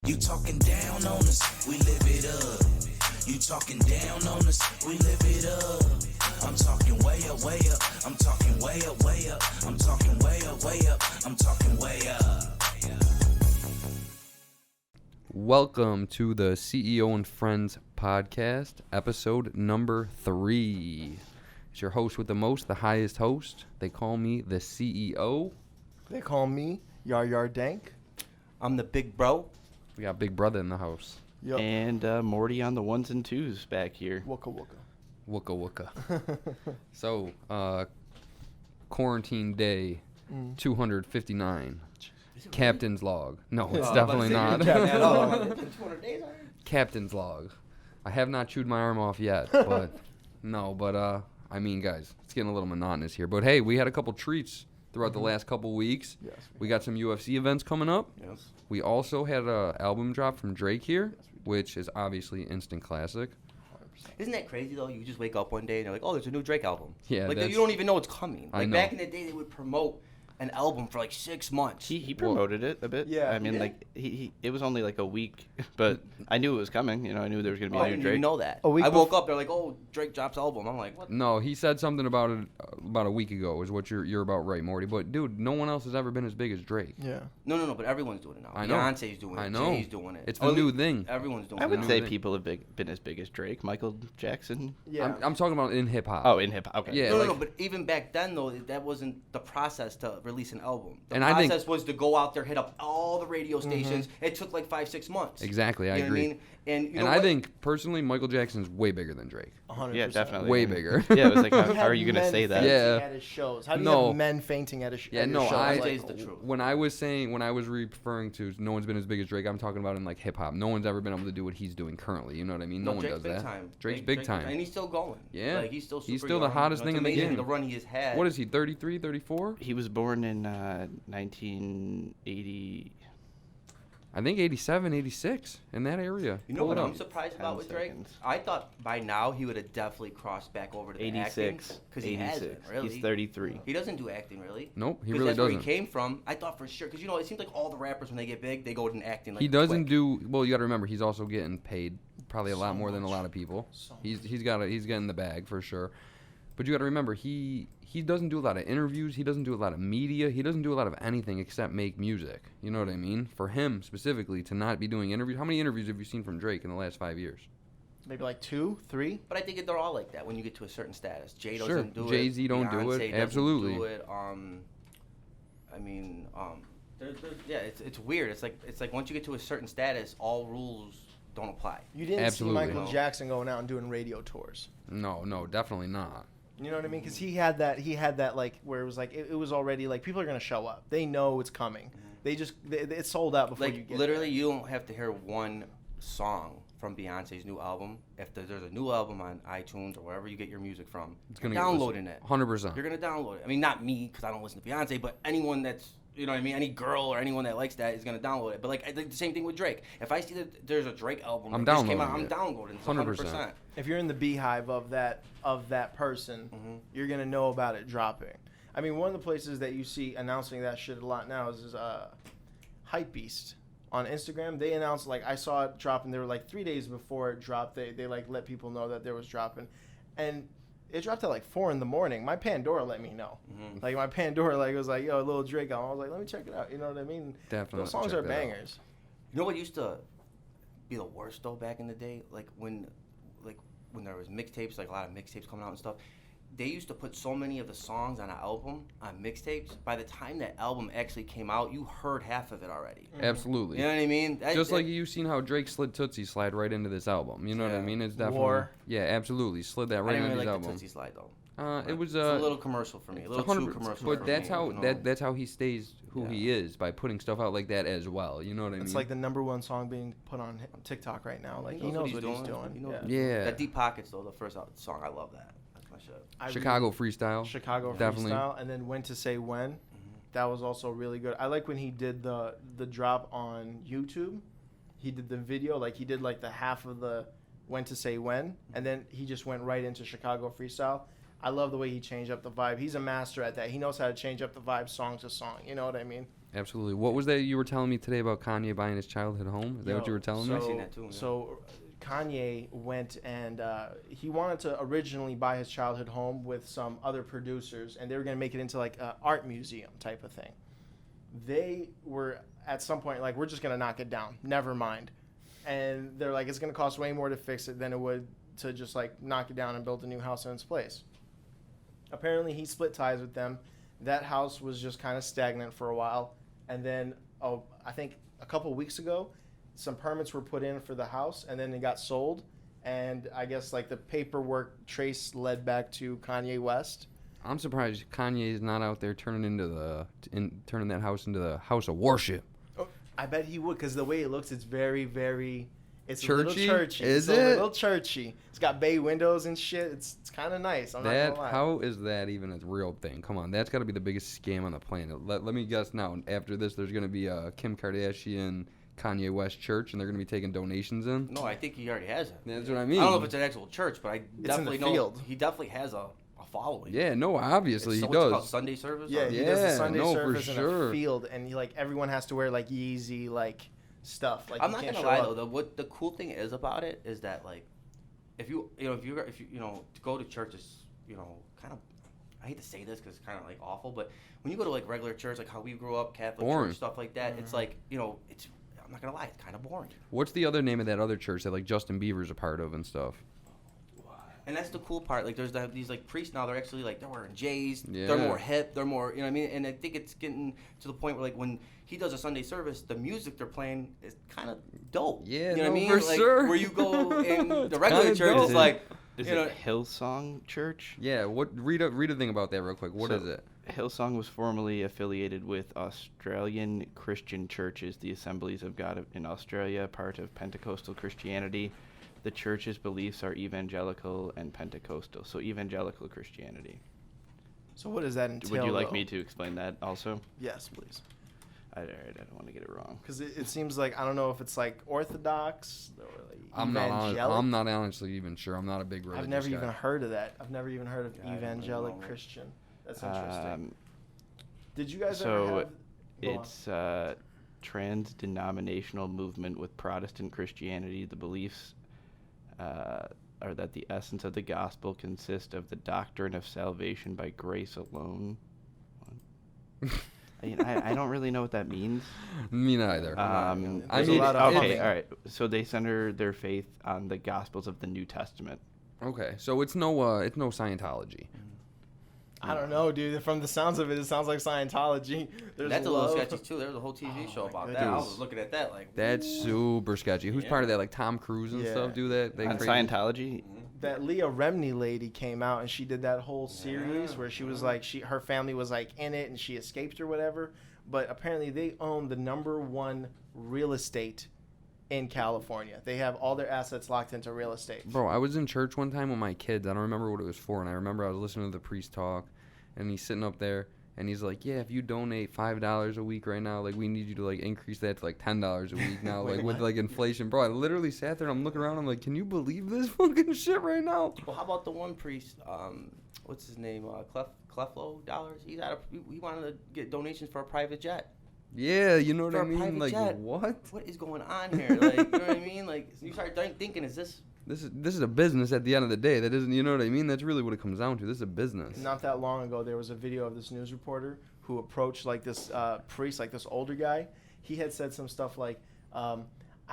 You talking down on us, we live it up. You talking down on us, we live it up. I'm talking way up, way up. I'm talking way up, way up. I'm talking way up, way up. I'm talking way up. Welcome to the CEO and Friends podcast, episode number 3. It's your host with the most, the highest host. They call me the CEO. They call me Yar Dank. I'm the big bro. We got Big Brother in the house. Yep. And Morty on the ones and twos back here. Wooka wooka. Wooka wooka. So, quarantine day 259. Captain's log. No, it's definitely not. Captain's log. I have not chewed my arm off yet, but I mean, guys, it's getting a little monotonous here. But hey, we had a couple treats throughout the last couple weeks. Yes, we got some UFC events coming up. Yes. We also had an album drop from Drake here, which is obviously instant classic. 100%. Isn't that crazy though? You just wake up one day and you're like, oh, there's a new Drake album. Yeah, like you don't even know it's coming. I Like know. back in the day, they would promote an album for like 6 months. He promoted it a bit. Yeah. I mean, Yeah. like he it was only like a week, but I knew it was coming. You know, I knew there was gonna be I a new didn't Drake. even know that. A week I woke up, they're like, oh, Drake drops album. I'm like, what? No, he said something about it about a week ago, is what you're about right, Morty. But, dude, no one else has ever been as big as Drake. Yeah. No, but everyone's doing it now. I know. Beyonce's doing it. I know. Jay's doing it. It's the new thing. Everyone's doing I it. would now. say thing. people have been as big as Drake. Michael Jackson. Yeah. I'm talking about in hip-hop. Oh, in hip hop. Okay. Yeah. No, like- but even back then, though, that wasn't the process to release an album. The And I think- process was to go out there, hit up all the radio stations. It took like 5-6 months. Exactly, I You know what agree. mean? And, you And know I what? think, personally, Michael Jackson's way bigger than Drake. 100%. Yeah, definitely. Way bigger. Yeah, it was like, He how had are you gonna men say that? fainting Yeah. At his shows. How do you No. have men fainting at his Yeah, at no, your shows? I- Jay's the truth. When I was referring to no one's been as big as Drake, I'm talking about in like hip hop. No one's ever been able to do what he's doing currently. You know what I mean? No one Drake's does big that. Time. Drake's Drake- big time. and he's still going. Yeah. Like, he's still super He's still the young. hottest You know, thing in the it's amazing game. The run he has had. What is he, 33, 34? He was born in 1980. I think 87, 86, in that area. You know Pull what it I'm up. surprised 10 about with Drake? seconds. I thought by now he would have definitely crossed back over to the acting. 86. Because he hasn't, really. He's 33. He doesn't do acting, really. Nope, he 'Cause really that's where doesn't. he came from. I thought for sure. Because, you know, it seems like all the rappers, when they get big, they go into acting. Like, He doesn't quick. do well. You got to remember, he's also getting paid probably a lot So more than a much. lot of people. So He's getting the bag for sure. But you got to remember, he doesn't do a lot of interviews. He doesn't do a lot of media. He doesn't do a lot of anything except make music. You know what I mean? For him specifically to not be doing interviews. How many interviews have you seen from Drake in the last 5 years? Maybe like 2, 3. But I think they're all like that when you get to a certain status. Jay Sure. doesn't do it. Jay-Z don't do Beyonce it. doesn't Absolutely. Do it. Yeah, it's weird. It's like once you get to a certain status, all rules don't apply. You didn't Absolutely. see Michael Jackson going out and doing radio tours. No, definitely not. You know what I mean? Because he had that like where it was like it was already like people are gonna show up. They know it's coming. They just it's sold out before you Like get literally, there. you don't have to hear one song from Beyonce's new album. If there's a new album on iTunes or wherever you get your music from, It's you're gonna get downloading listened. it. 100%. You're gonna download it. I mean, not me because I don't listen to Beyonce, but anyone that's, you know what I mean, any girl or anyone that likes that is gonna download it. But like I think the same thing with Drake. If I see that there's a Drake album I'm that just came out, downloading I'm it. downloading it. 100%. If you're in the beehive of that person, you're gonna know about it dropping. I mean, one of the places that you see announcing that shit a lot now is Hypebeast on Instagram. They announced, like, I saw it dropping. They were like 3 days before it dropped. They like let people know that there was dropping, and it dropped at like 4 in the morning. My Pandora let me know. Like my Pandora like was like, yo, a little Drake album. I was like, let me check it out. You know what I mean? Definitely Those songs check are that out. bangers. You know what used to be the worst though back in the day? Like when there was mixtapes, like a lot of mixtapes coming out and stuff. They used to put so many of the songs on an album on mixtapes. By the time that album actually came out, you heard half of it already. Absolutely. You know what I mean? Like you've seen how Drake slid Tootsie slide right into this album. You know what I Yeah. mean? It's definitely War. Yeah, absolutely. Slid that I right didn't into really his like the album. Tootsie Slide though. It was It's a little commercial for me. A little too commercial. But for that's me, how you know? that's how he stays who he is, by putting stuff out like that as well. You know what I mean? It's like the #1 song being put on TikTok right now. Like he knows what he's doing. He knows Yeah. Yeah. That Deep Pockets though, the first song, I love that. That's my shit. Chicago freestyle. Chicago Definitely. freestyle, and then When to Say When. That was also really good. I like when he did the drop on YouTube. He did the video, like he did like the half of the When to Say When, and then he just went right into Chicago freestyle. I love the way he changed up the vibe. He's a master at that. He knows how to change up the vibe song to song. You know what I mean? Absolutely. What was that you were telling me today about Kanye buying his childhood home? Is that what you were telling me? I've seen that too, yeah. So Kanye went and he wanted to originally buy his childhood home with some other producers, and they were going to make it into like an art museum type of thing. They were at some point like, we're just going to knock it down. Never mind. And they're like, it's going to cost way more to fix it than it would to just like knock it down and build a new house in its place. Apparently he split ties with them. That house was just kind of stagnant for a while. And then, I think a couple weeks ago, some permits were put in for the house, and then it got sold. And I guess like the paperwork trace led back to Kanye West. I'm surprised Kanye is not out there turning that house into the house of worship. Oh, I bet he would, because the way it looks, it's very, very... It's churchy? a little churchy. Is it's it? A little churchy. It's got bay windows and shit. It's kind of nice. I'm not gonna lie. How is that even a real thing? Come on, that's got to be the biggest scam on the planet. Let me guess now. After this, there's going to be a Kim Kardashian, Kanye West church, and they're going to be taking donations in? No, I think he already has it. That's what I mean. I don't know if it's an actual church, but I definitely in the know field. he definitely has a following. Yeah, no, obviously It's he what's it does. called, Sunday service? Yeah, Or- he does the Yeah, Sunday no, for service in sure. a field, and he, like everyone has to wear like Yeezy like stuff. Like I'm you not can't gonna show lie up. though. What the cool thing is about it is that like, if you to go to church is kind of, I hate to say this because it's kind of like awful, but when you go to like regular church, like how we grew up, Catholic Boring. church, stuff like that, it's like it's. I'm not gonna lie, it's kind of boring. What's the other name of that other church that like Justin Bieber's a part of and stuff? And that's the cool part. Like, there's these like priests now. They're actually like they're wearing J's. Yeah. They're more hip. They're more, what I mean. And I think it's getting to the point where like when he does a Sunday service, the music they're playing is kind of dope. Yeah, you know no, what I mean? for like, sure. Where you go in the It's regular kinda church dope. is like, Is you know, it Hillsong Church? Yeah, read a thing about that real quick. What is it? Hillsong was formerly affiliated with Australian Christian Churches, the Assemblies of God in Australia, part of Pentecostal Christianity. The church's beliefs are evangelical and Pentecostal, so evangelical Christianity. So what does that entail? Would you like though? me to explain that also? Yes, please. I don't want to get it wrong. Because it seems like I don't know if it's like Orthodox or like I'm evangelical. not honestly even sure. I'm not a big religious I've never guy. even heard of that. I've never even heard of Yeah, I don't evangelic know. Christian. That's interesting. Um, Did you guys so ever have? Go on. It's trans-denominational movement with Protestant Christianity. The beliefs are that the essence of the gospel consists of the doctrine of salvation by grace alone. I don't really know what that means. Me neither. I I There's a mean, lot of okay, humming. all right. So they center their faith on the Gospels of the New Testament. okay, so it's no Scientology. I don't know, dude. From the sounds of it, it sounds like Scientology. There's that's a little love. sketchy too. There's a whole TV show my about that. goodness. I was looking at that like That's ooh. super sketchy. Who's Yeah. part of that? Like Tom Cruise and Yeah. stuff do that? They On crazy? Scientology, That Leah Remini lady came out and she did that whole series where she was like her family was like in it and she escaped or whatever. But apparently they own the #1 real estate in California. They have all their assets locked into real estate. Bro, I was in church one time with my kids. I don't remember what it was for, and I remember I was listening to the priest talk, and he's sitting up there, and he's like, "Yeah, if you donate $5 a week right now, like we need you to like increase that to like $10 a week now, Wait, like with what? like inflation." Bro, I literally sat there and I'm looking around. I'm like, "Can you believe this fucking shit right now?" Well, how about the one priest? What's his name? Cleflo Dollars. He wanted to get donations for a private jet. Yeah, you know what For I a mean? private Like jet. what? What is going on here? Like, you know what I mean? Like, you start thinking, is this? This is a business at the end of the day. That isn't, you know what I mean? That's really what it comes down to. This is a business. Not that long ago, there was a video of this news reporter who approached like this priest, like this older guy. He had said some stuff like, "I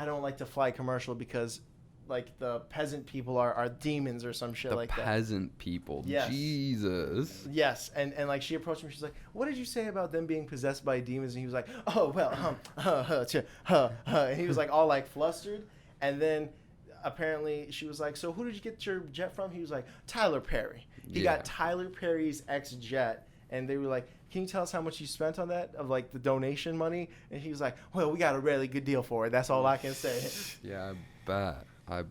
don't like to fly commercial because like the peasant people are demons or some shit The like that." peasant people. Yes. Jesus. Yes, and like she approached him. She's like, "What did you say about them being possessed by demons?" And he was like, "Oh well, and he was like all like flustered. And then apparently she was like, "So who did you get your jet from?" He was like, "Tyler Perry." He Yeah. got Tyler Perry's ex jet, and they were like, "Can you tell us how much you spent on that of like the donation money?" And he was like, "Well, we got a really good deal for it. That's all I can say." Yeah, I bet. I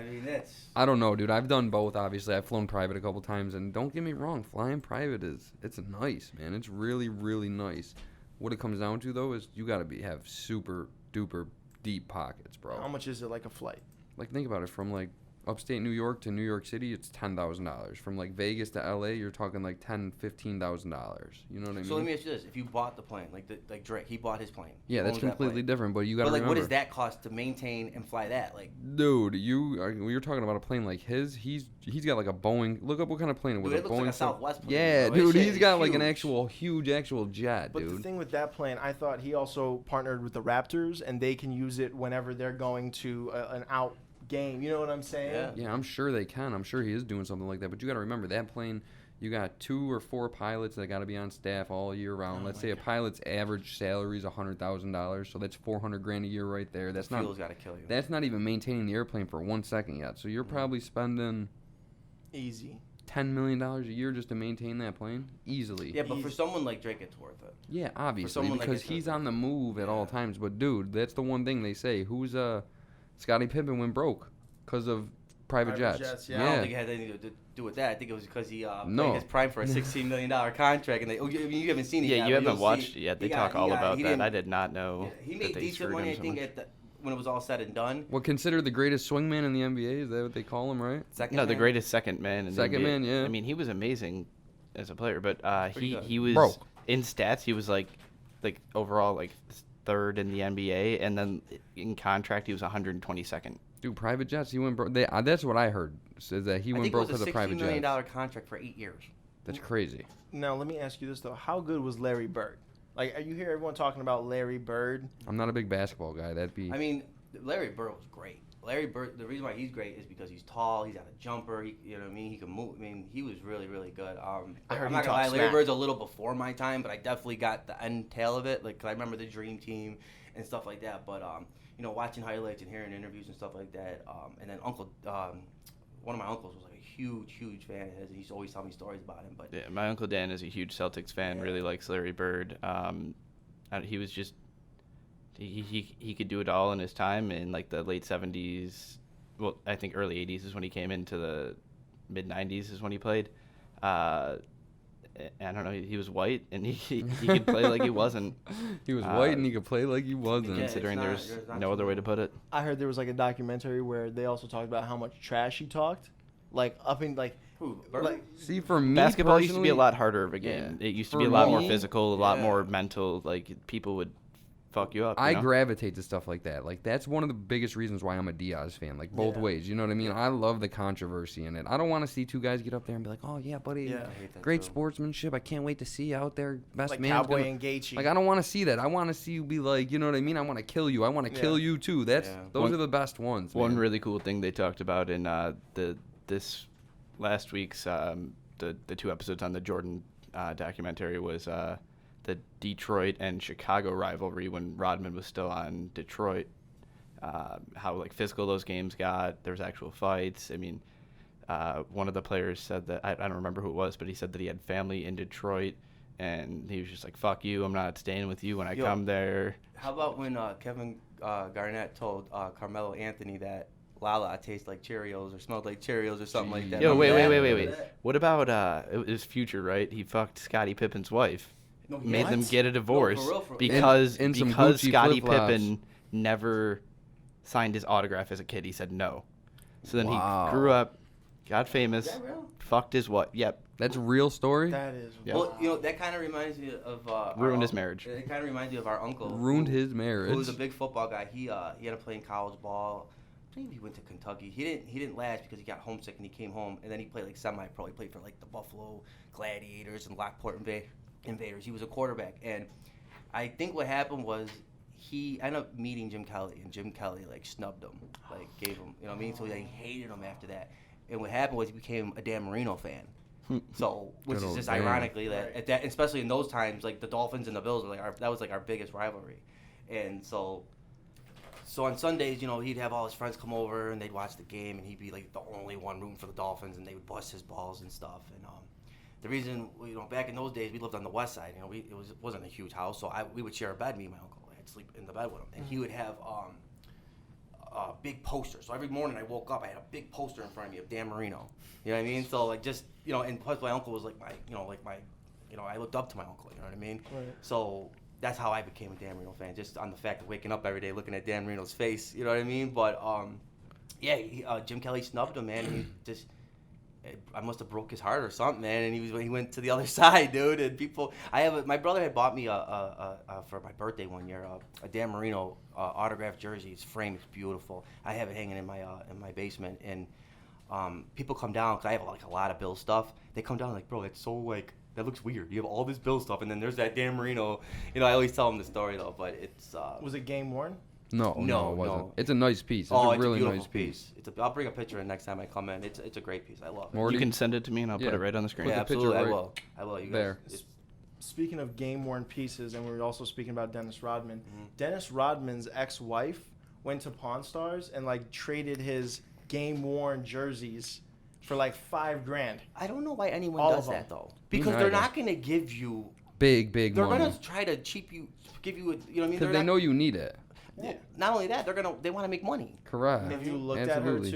mean, that's. I don't know, dude. I've done both, obviously. I've flown private a couple times, and don't get me wrong, flying private it's nice, man. It's really, really nice. What it comes down to, though, is you got to have super duper deep pockets, bro. How much is it like a flight? Like, think about it. From, like, upstate New York to New York City, it's $10,000. From like Vegas to LA, you're talking like $15,000. You know what I mean? So let me ask you this: if you bought the plane, like Drake, he bought his plane. Yeah, He that's owns that completely plane. different. But you got to But like, remember, what does that cost to maintain and fly that? Like, dude, you're talking about a plane like his. He's got like a Boeing. Look up what kind of plane it was. dude, A it looks Boeing. like a Southwest plane. Yeah, bro. That dude, shit he's is got like an huge. actual jet, But dude. the thing with that plane, I thought he also partnered with the Raptors, and they can use it whenever they're going to an out game. You know what I'm saying? Yeah. Yeah, I'm sure they can. I'm sure he is doing something like that. But you got to remember that plane. You got 2 or 4 pilots that got to be on staff all year round. Let's say a pilot's average salary is $100,000, so that's $400,000 a year right there. That's Fuel's not. got to kill you. That's not even maintaining the airplane for 1 second yet. So you're probably spending Easy. $10 million a year just to maintain that plane easily. Yeah, but for someone like Drake, it's worth it. Yeah, obviously, someone like because us, he's like- on the move at all Yeah. times. But dude, that's the one thing they say. Who's Scottie Pippen went broke because of private jets. yeah. I don't think it had anything to do with that. I think it was because he No. played his prime for a $16 million contract, and you haven't seen it yet. Yeah, you but haven't you'll watched see it yet. They he talk got- all he got- about he that. didn't- I did not know He that made they decent screwed money, him I so think, much. when it was all said and done. Well, considered the greatest swingman in the NBA. Is that what they call him, right? Second No, the man. greatest second man. In the Second NBA. man, yeah. I mean, he was amazing as a player, but Pretty good. he was Broke. in stats. He was like overall like third in the NBA, and then in contract he was 122nd. Dude, private jets. He went broke. That's what I heard. Says that he I went think it broke was because a of private $60 million jets. contract for 8 years. That's crazy. Now let me ask you this though: how good was Larry Bird? Like, you hear everyone talking about Larry Bird? I'm not a big basketball guy. That'd be. I mean, Larry Bird was great. Larry Bird, the reason why he's great is because he's tall, he's got a jumper, you know what I mean? He can move. I mean, he was really, really good. I heard I'm he not gonna talked lie, Larry smack. Bird's a little before my time, but I definitely got the end tail of it. Like, 'cause I remember the Dream Team and stuff like that. But, you know, watching highlights and hearing interviews and stuff like that. And then one of my uncles was like a huge, huge fan of his, and he's always telling me stories about him. But Yeah, my uncle Dan is a huge Celtics fan. Really likes Larry Bird. He was just he could do it all in his time in like the late 70s. Well, I think early 80s is when he came into the mid 90s is when he played. I don't know. He was white and he could play like he wasn't. He was white and he could play like he wasn't. Yeah, Considering it's there's not no too other way to long. put it. I heard there was like a documentary where they also talked about how much trash he talked, like up in like. who? Bird? Like, See, for me, Basketball used to be a personally- lot harder of a game. Yeah. It used to For be a lot more me, physical, a lot yeah. more mental. Like people would fuck you up. I you know? gravitate to stuff like that. Like that's one of the biggest reasons why I'm a Diaz fan. Like both Yeah. ways. You know what I mean? I love the controversy in it. I don't want to see two guys get up there and be like, "Oh yeah, buddy, Yeah. I hate that great too. sportsmanship. I can't wait to see you out there, best like man." Cowboy and Gaethje. Like I don't want to see that. I want to see you be like, you know what I mean? I want to kill you. I want to kill you too. Those One- are the best ones. One man. really cool thing they talked about in this last week's the 2 episodes on the Jordan documentary was the Detroit and Chicago rivalry when Rodman was still on Detroit. How like physical those games got. There was actual fights. I mean, one of the players said that I don't remember who it was, but he said that he had family in Detroit, and he was just like, "Fuck you! I'm not staying with you when I Yo. come there." How about when Kevin Garnett told Carmelo Anthony that Lala tastes like Cheerios or smelled like Cheerios or something like that? Yo, Remember that? wait. Remember that? What about it was Future, right? He fucked Scottie Pippen's wife. No, he Made them what? get a divorce No, for real. because In some because Gucci Scottie flip-flops. Pippen never signed his autograph as a kid. He said no. So then Wow. he grew up, got famous, Is that real? fucked his wife. Yep. That's a real story. That is. Yeah. Well, you know, that kind of reminds me of Ruined his marriage. It kind of reminds me of our uncle. Ruined who- his marriage. Who was a big football guy. He had to play in college ball. I think he went to Kentucky. He didn't last because he got homesick and he came home, and then he played like semi-pro. He played for like the Buffalo Gladiators and Lockport Invaders. He was a quarterback, and I think what happened was he ended up meeting Jim Kelly, and Jim Kelly like snubbed him, like gave him, you know what I mean? So he hated him after that. And what happened was he became a Dan Marino fan. So, which Good is old just Dan. ironically that, at that, especially in those times, like the Dolphins and the Bills were like that was like our biggest rivalry, and so on Sundays, you know, he'd have all his friends come over and they'd watch the game, and he'd be like the only one rooting for the Dolphins, and they would bust his balls and stuff. And the reason, you know, back in those days, we lived on the west side. You know, it wasn't a huge house, so we would share a bed. Me and my uncle, I'd sleep in the bed with him, and he would have a big poster. So every morning I woke up, I had a big poster in front of me of Dan Marino. You know what I mean? So like just, you know, and plus my uncle was like I looked up to my uncle. You know what I mean? Right. So that's how I became a Dan Marino fan, just on the fact of waking up every day looking at Dan Marino's face. You know what I mean? But Yeah, Jim Kelly snubbed him, man. He just, I must have broke his heart or something, man. And he went to the other side, dude. And people, my brother had bought me for my birthday one year a Dan Marino autographed jersey. His frame is beautiful. I have it hanging in my basement. And people come down because I have like a lot of Bill stuff. They come down like, bro, it's so like. That looks weird. You have all this Bill stuff, and then there's that Dan Marino. I always tell them the story though, but it's. Was it game worn? No, it wasn't. No. It's a nice piece. It's a really nice piece. I'll bring a picture in next time I come in. It's a great piece. I love it. Morty? You can send it to me, and I'll put it right on the screen. Yeah, Put the absolutely. picture I will. You guys, there. Speaking of game-worn pieces, and we were also speaking about Dennis Rodman. Dennis Rodman's ex-wife went to Pawn Stars and like traded his game-worn jerseys for like $5,000. I don't know why anyone All does of them. that though. Because they're neither. not going to give you. Big They're money. going to try to give you. You know what I mean? Because they know you need it. Well, not only that, they want to make money. Correct. If you looked Absolutely.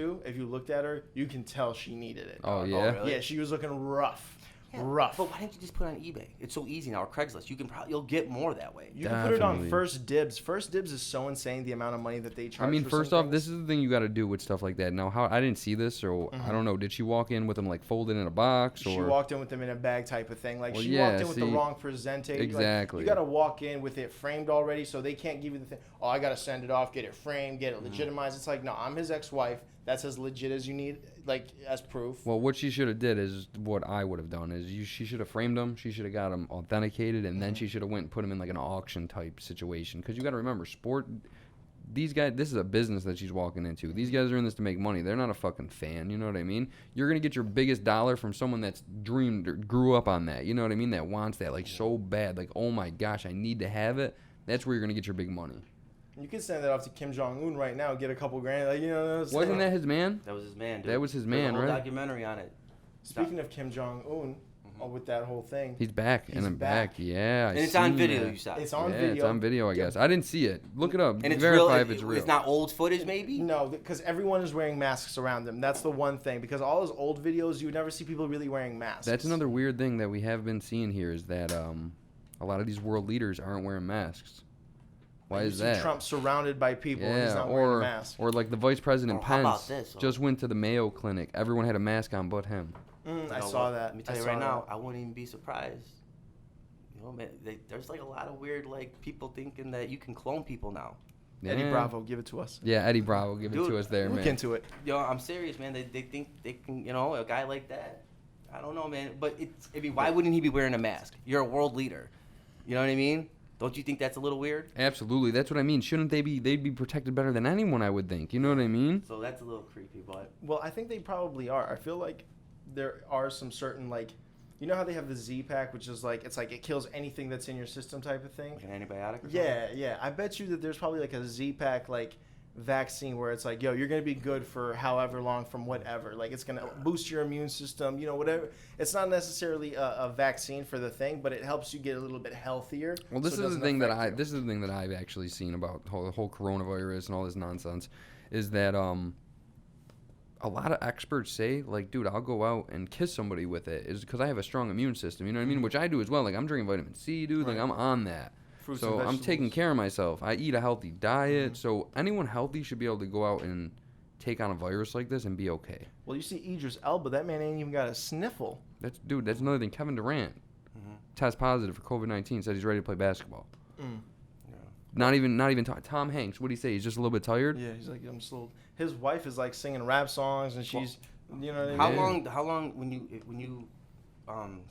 at her, you can tell she needed it. Oh, yeah? really? Yeah, she was looking rough. Yeah, Rough. But why don't you just put it on eBay? It's so easy now, or Craigslist. You'll get more that way. You can put it on Definitely. First Dibs. First Dibs is so insane the amount of money that they charge. I mean, for first some off, things. this is the thing you got to do with stuff like that. Now, how I didn't see this, so I don't know. Did she walk in with them like folded in a box, or She walked in with them in a bag type of thing. Like Well, she yeah, walked in with the see, wrong presentation. exactly. Like, you got to walk in with it framed already, so they can't give you the thing. Oh, I got to send it off, get it framed, get it legitimized. It's like, no, I'm his ex-wife. That's as legit as you need, like as proof. Well, what she should have did is what I would have done is she should have framed them. She should have got them authenticated, and then she should have went and put them in like an auction type situation. Because you got to remember, these guys, this is a business that she's walking into. These guys are in this to make money. They're not a fucking fan. You know what I mean? You're gonna get your biggest dollar from someone that's dreamed or grew up on that. You know what I mean? That wants that like so bad. Like, oh my gosh, I need to have it. That's where you're gonna get your big money. You can send that off to Kim Jong-un right now, get a couple grand. Like, Wasn't that his man? That was his man, dude. That was his There's man, a whole right? documentary on it. Speaking of Kim Jong-un, with that whole thing, He's back. He's and I'm back. Yeah, And I it's on seen video, that. you said. it's on Yeah, video. it's on video, I guess. I didn't see it. Look it up. And it's Verify real. if it's real. It's not old footage, maybe? No, because everyone is wearing masks around them. That's the one thing. Because all those old videos, you would never see people really wearing masks. That's another weird thing that we have been seeing here is that a lot of these world leaders aren't wearing masks. Why You is see that? Trump surrounded by people and he's Yeah, not wearing a or mask. or like the vice president Or how about Pence this, just went to the Mayo Clinic. Everyone had a mask on but him. I You know saw what? that. Let me tell I you saw right now, that. I wouldn't even be surprised. Man, there's like a lot of weird like people thinking that you can clone people now. Eddie Yeah. Bravo, give it to us. Yeah, Eddie Bravo, give it Dude, to us there, Look man. into it. I'm serious, man. They think they can, a guy like that. I don't know, man. But why wouldn't he be wearing a mask? You're a world leader. You know what I mean? Don't you think that's a little weird? Absolutely, that's what I mean. Shouldn't they'd be protected better than anyone? I would think. You know what I mean? So that's a little creepy, but Well, I think they probably are. I feel like there are some certain, like, you know how they have the Z pack, which is like, it's like it kills anything that's in your system type of thing? like an antibiotic or something? Yeah. I bet you that there's probably like a Z pack, like, vaccine where it's like, yo, you're going to be good for however long from whatever. Like, it's going to boost your immune system, whatever. It's not necessarily a vaccine for the thing, but it helps you get a little bit healthier. Well, this so it is the doesn't thing that affect you. this is the thing that I've actually seen about the whole coronavirus and all this nonsense, is that a lot of experts say, like, dude, I'll go out and kiss somebody with it, is because I have a strong immune system. You know what I mean? Which I do as well. Like, I'm drinking vitamin C, dude. Like, Right. I'm on that. Fruits So and I'm taking vegetables. care of myself. I eat a healthy diet. So anyone healthy should be able to go out and take on a virus like this and be okay. Well, you see Idris Elba, that man ain't even got a sniffle. That's another thing. Kevin Durant test positive for COVID-19. Said he's ready to play basketball. Not even Tom Hanks. What do you say? He's just a little bit tired. Yeah, he's like, I'm slow. His wife is like singing rap songs, and she's, you know what I mean? How long when you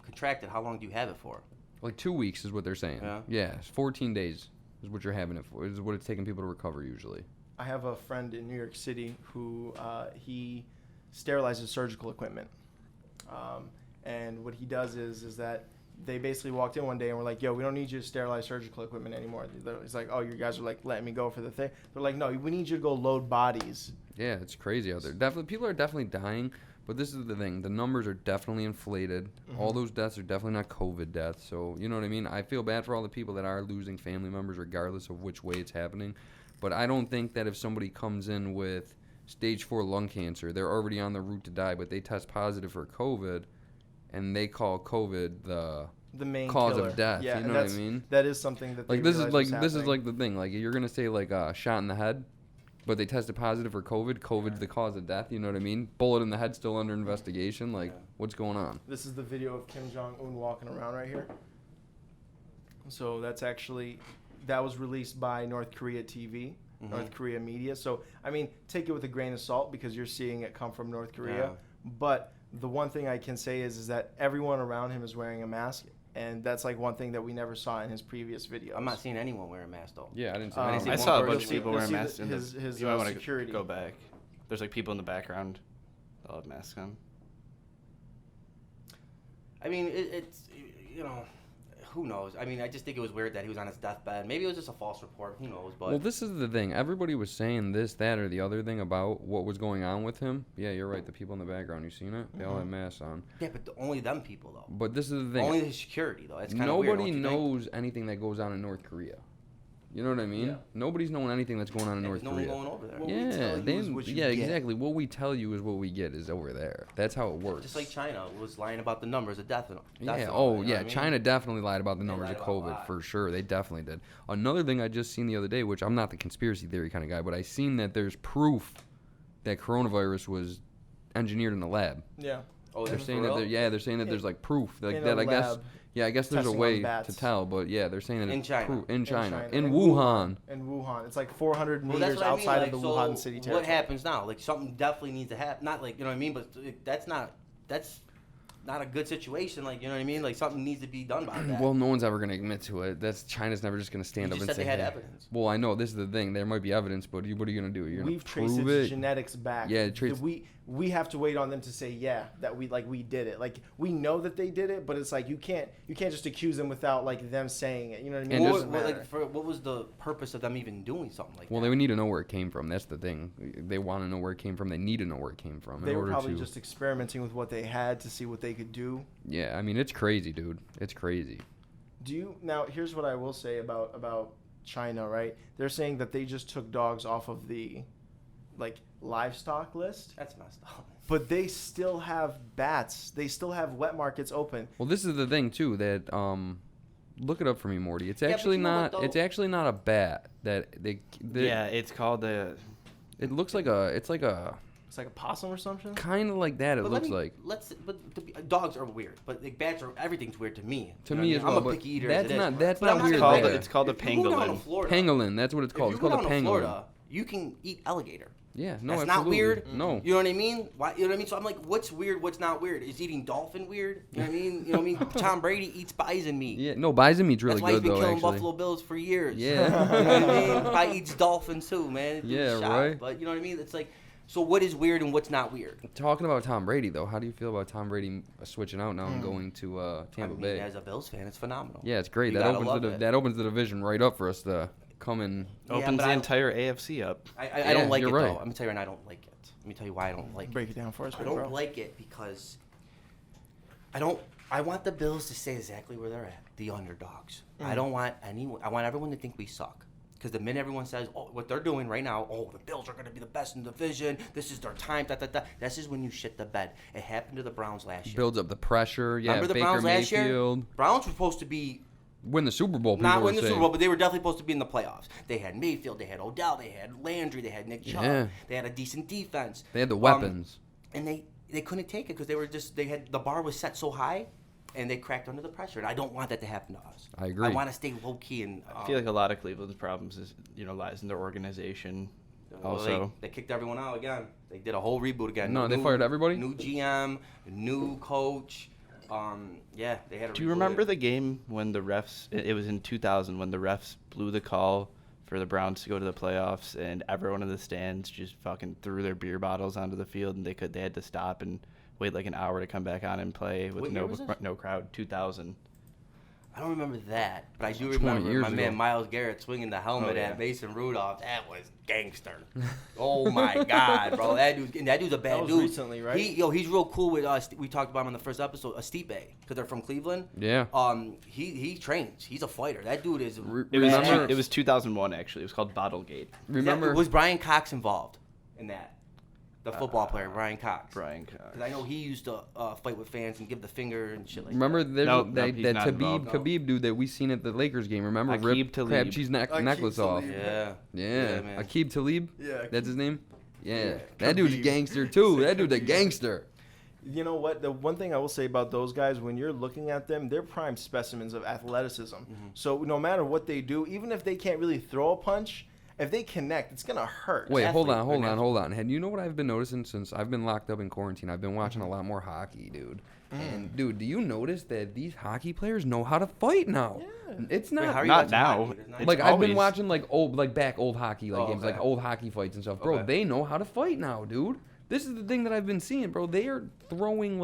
contracted? How long do you have it for? Like 2 weeks is what they're saying. Yeah? It's 14 days is what you're having it for. Is what it's taking people to recover usually. I have a friend in New York City who he sterilizes surgical equipment, and what he does is that they basically walked in one day and were like, yo, we don't need you to sterilize surgical equipment anymore. He's like, oh, you guys are like letting me go for the thing. They're like, no, we need you to go load bodies. Yeah, it's crazy out there. Definitely, people are definitely dying, but this is the thing. The numbers are definitely inflated. All those deaths are definitely not COVID deaths. So, you know what I mean? I feel bad for all the people that are losing family members regardless of which way it's happening. But I don't think that if somebody comes in with stage 4 lung cancer, they're already on the route to die, but they test positive for COVID, and they call COVID The main cause killer. of death. Yeah, you know what I mean? That is something that Like they this is realize like was this is happening. like the thing. Like you're gonna say like shot in the head. but they tested positive for COVID. COVID's the cause of death. You know what I mean? Bullet in the head still under investigation. Like, what's going on? This is the video of Kim Jong-un walking around right here. So that was released by North Korea TV, North Korea media. So, I mean, take it with a grain of salt because you're seeing it come from North Korea. Yeah. But the one thing I can say is that everyone around him is wearing a mask. And that's like one thing that we never saw in his previous videos. I'm not seeing anyone wear a mask though. Yeah, I didn't see I anything. I one saw a person. bunch of people You'll wearing see masks. In his you might want to security. go back. There's like people in the background. They'll have masks on. I mean, it's you know, who knows? I mean, I just think it was weird that he was on his deathbed. Maybe it was just a false report. Who knows? But Well, this is the thing. Everybody was saying this, that, or the other thing about what was going on with him. Yeah, you're right. The people in the background, you seen it? They all had masks on. yeah, but only them people though. But this is the thing. Only his security though. It's kind of weird. Nobody don't you think? knows anything that goes on in North Korea. You know what I mean? Yeah. Nobody's knowing anything that's going on in Yeah, North no one Korea. going over there. What we Yeah, tell you is what you get. exactly. What we tell you is what we get is over there. That's how it works. Just like China was lying about the numbers of death. Yeah. You Oh, know yeah. what I mean? China definitely lied about the numbers lied of about a COVID lot. for sure. They definitely did. Another thing I just seen the other day, which I'm not the conspiracy theory kind of guy, but I seen that there's proof that coronavirus was engineered in a lab. Yeah. Oh, They're for saying that. real? They're saying that there's like proof like In that. a I guess. lab, Yeah, I guess there's a testing on way to bats. tell, but yeah, they're saying that In it's China. proof in China, in In Wuhan. In Wuhan. It's like 400 Well, meters that's what I mean. outside Like, of the so Wuhan city territory. what happens now? Like something definitely needs to happen. Not like you know what I mean, but that's not a good situation. Like you know what I mean. Like something needs to be done about that. Well, no one's ever gonna admit to it. China's never just gonna you stand up just and said say, they had "Hey." evidence. Well, I know this is the thing. There might be evidence, but what are you gonna do? You're gonna We've traced prove its it. genetics back. Yeah, it traces- we have to wait on them to say that we did it. Like we know that they did it, but it's like you can't just accuse them without like them saying it. You know what I mean? And It just- doesn't matter. What was the purpose of them even doing something like Well, that? they would need to know where it came from. That's the thing. They want to know where it came from. They need to know where it came from They in were order probably to. just experimenting with what they had to see what they could do. Yeah, I mean it's crazy, dude. It's crazy. Now here's what I will say about China, right? They're saying that they just took dogs off of the like livestock list, That's messed up. but they still have bats. They still have wet markets open. Well, this is the thing too that look it up for me, Morty. It's but actually you know what, not. though? It's actually not a bat that they. Yeah, it's called It looks like a. It's like a. It's like a possum or something. Kind of like that. It But looks like. Dogs are weird, but like bats are everything's weird to me. To You know me what I as mean? well, I'm a but picky eater. that's as it is. not- that's But not I'm weird gonna there. lie, It's called a if you go down to pangolin. Florida- Pangolin. That's what it's called. If It's you called go a down to pangolin. Florida, you can eat alligator. Yeah. No. That's not absolutely. weird. No. You know what I mean? Why? You know what I mean? So I'm like, what's weird? What's not weird? Is eating dolphin weird? You know what I mean? You know what I mean? Tom Brady eats bison meat. Yeah. No. Bison meat's really That's why good he's been though. killing Actually. Buffalo Bills for years. Yeah. You know what I mean? Probably eats dolphins too, man. Dude's Yeah, shot. right. But you know what I mean? It's like, so what is weird and what's not weird? Talking about Tom Brady though, how do you feel about Tom Brady switching out now and going to Tampa I mean, Bay? as a Bills fan, it's phenomenal. Yeah, it's great. You That gotta opens love the it. that opens the division right up for us to come and. Yeah, opens but the I- entire AFC up. I Yeah, don't like it you're right. though. I'm gonna tell you right now, I don't like it. Let me tell you why I don't like it. Break it down for us, I big don't bro. like it because I want the Bills to stay exactly where they're at, the underdogs. I don't want anyone. I want everyone to think we suck. Because the minute everyone says, "Oh, what they're doing right now, oh, the Bills are going to be the best in the division. This is their time." This is when you shit the bed. It happened to the Browns last year. Builds up the pressure. Yeah, Remember the Baker Browns last Mayfield. year? Browns were supposed to be Win the Super Bowl. not people win were the Super saying. Bowl, but they were definitely supposed to be in the playoffs. They had Mayfield, they had Odell, they had Landry, they had Nick Chubb. Yeah. They had a decent defense. They had the weapons. And they couldn't take it because the bar was set so high, and they cracked under the pressure. And I don't want that to happen to us. I agree. I want to stay low key and. I feel like a lot of Cleveland's problems is lies in their organization. well, Also, they kicked everyone out again. They did a whole reboot again. No, they fired everybody? New GM, new coach. Yeah, they had. do you remember the game when the refs? It was in 2000 when the refs blew the call for the Browns to go to the playoffs, and everyone in the stands just fucking threw their beer bottles onto the field, and they had to stop and wait like an hour to come back on and play with What year was this? no crowd. 2000. I don't remember that, but I do 20 remember years my ago. man Myles Garrett swinging the helmet Oh, yeah. at Mason Rudolph. That was gangster. Oh my God, bro! That dude's a bad That was dude. recently, right? He's real cool with us. We talked about him in the first episode. Stipe, because they're from Cleveland. Yeah. He trains. He's a fighter. That dude is. Remember- It was 2001 actually. It was called Bottlegate. Remember? Was Brian Cox involved in that? The football player, Brian Cox. Brian Cox. Because I know he used to fight with fans and give the finger and shit like Remember that. there's Nope, that, he's that not Khabib involved. Khabib dude that we seen at the Lakers game. Remember, Aqib rip Talib. crab cheese necklace off. Talib. Yeah. Yeah, man. Aqib Talib. Yeah, That's his name. Yeah, Yeah, that dude's Khabib. gangster too. That dude's a gangster. You know what? The one thing I will say about those guys, when you're looking at them, they're prime specimens of athleticism. So no matter what they do, even if they can't really throw a punch, if they connect, it's gonna hurt. Wait, hold athlete, on, they're hold on. And you know what I've been noticing since I've been locked up in quarantine? I've been watching a lot more hockey, dude. And dude, do you notice that these hockey players know how to fight now? It's Wait, how not are you Not watching now. hockey? There's not- It's like I've been always- watching like old hockey Oh, games, okay. like old hockey fights and stuff. Bro, Okay. they know how to fight now, dude. This is the thing that I've been seeing, bro. They are throwing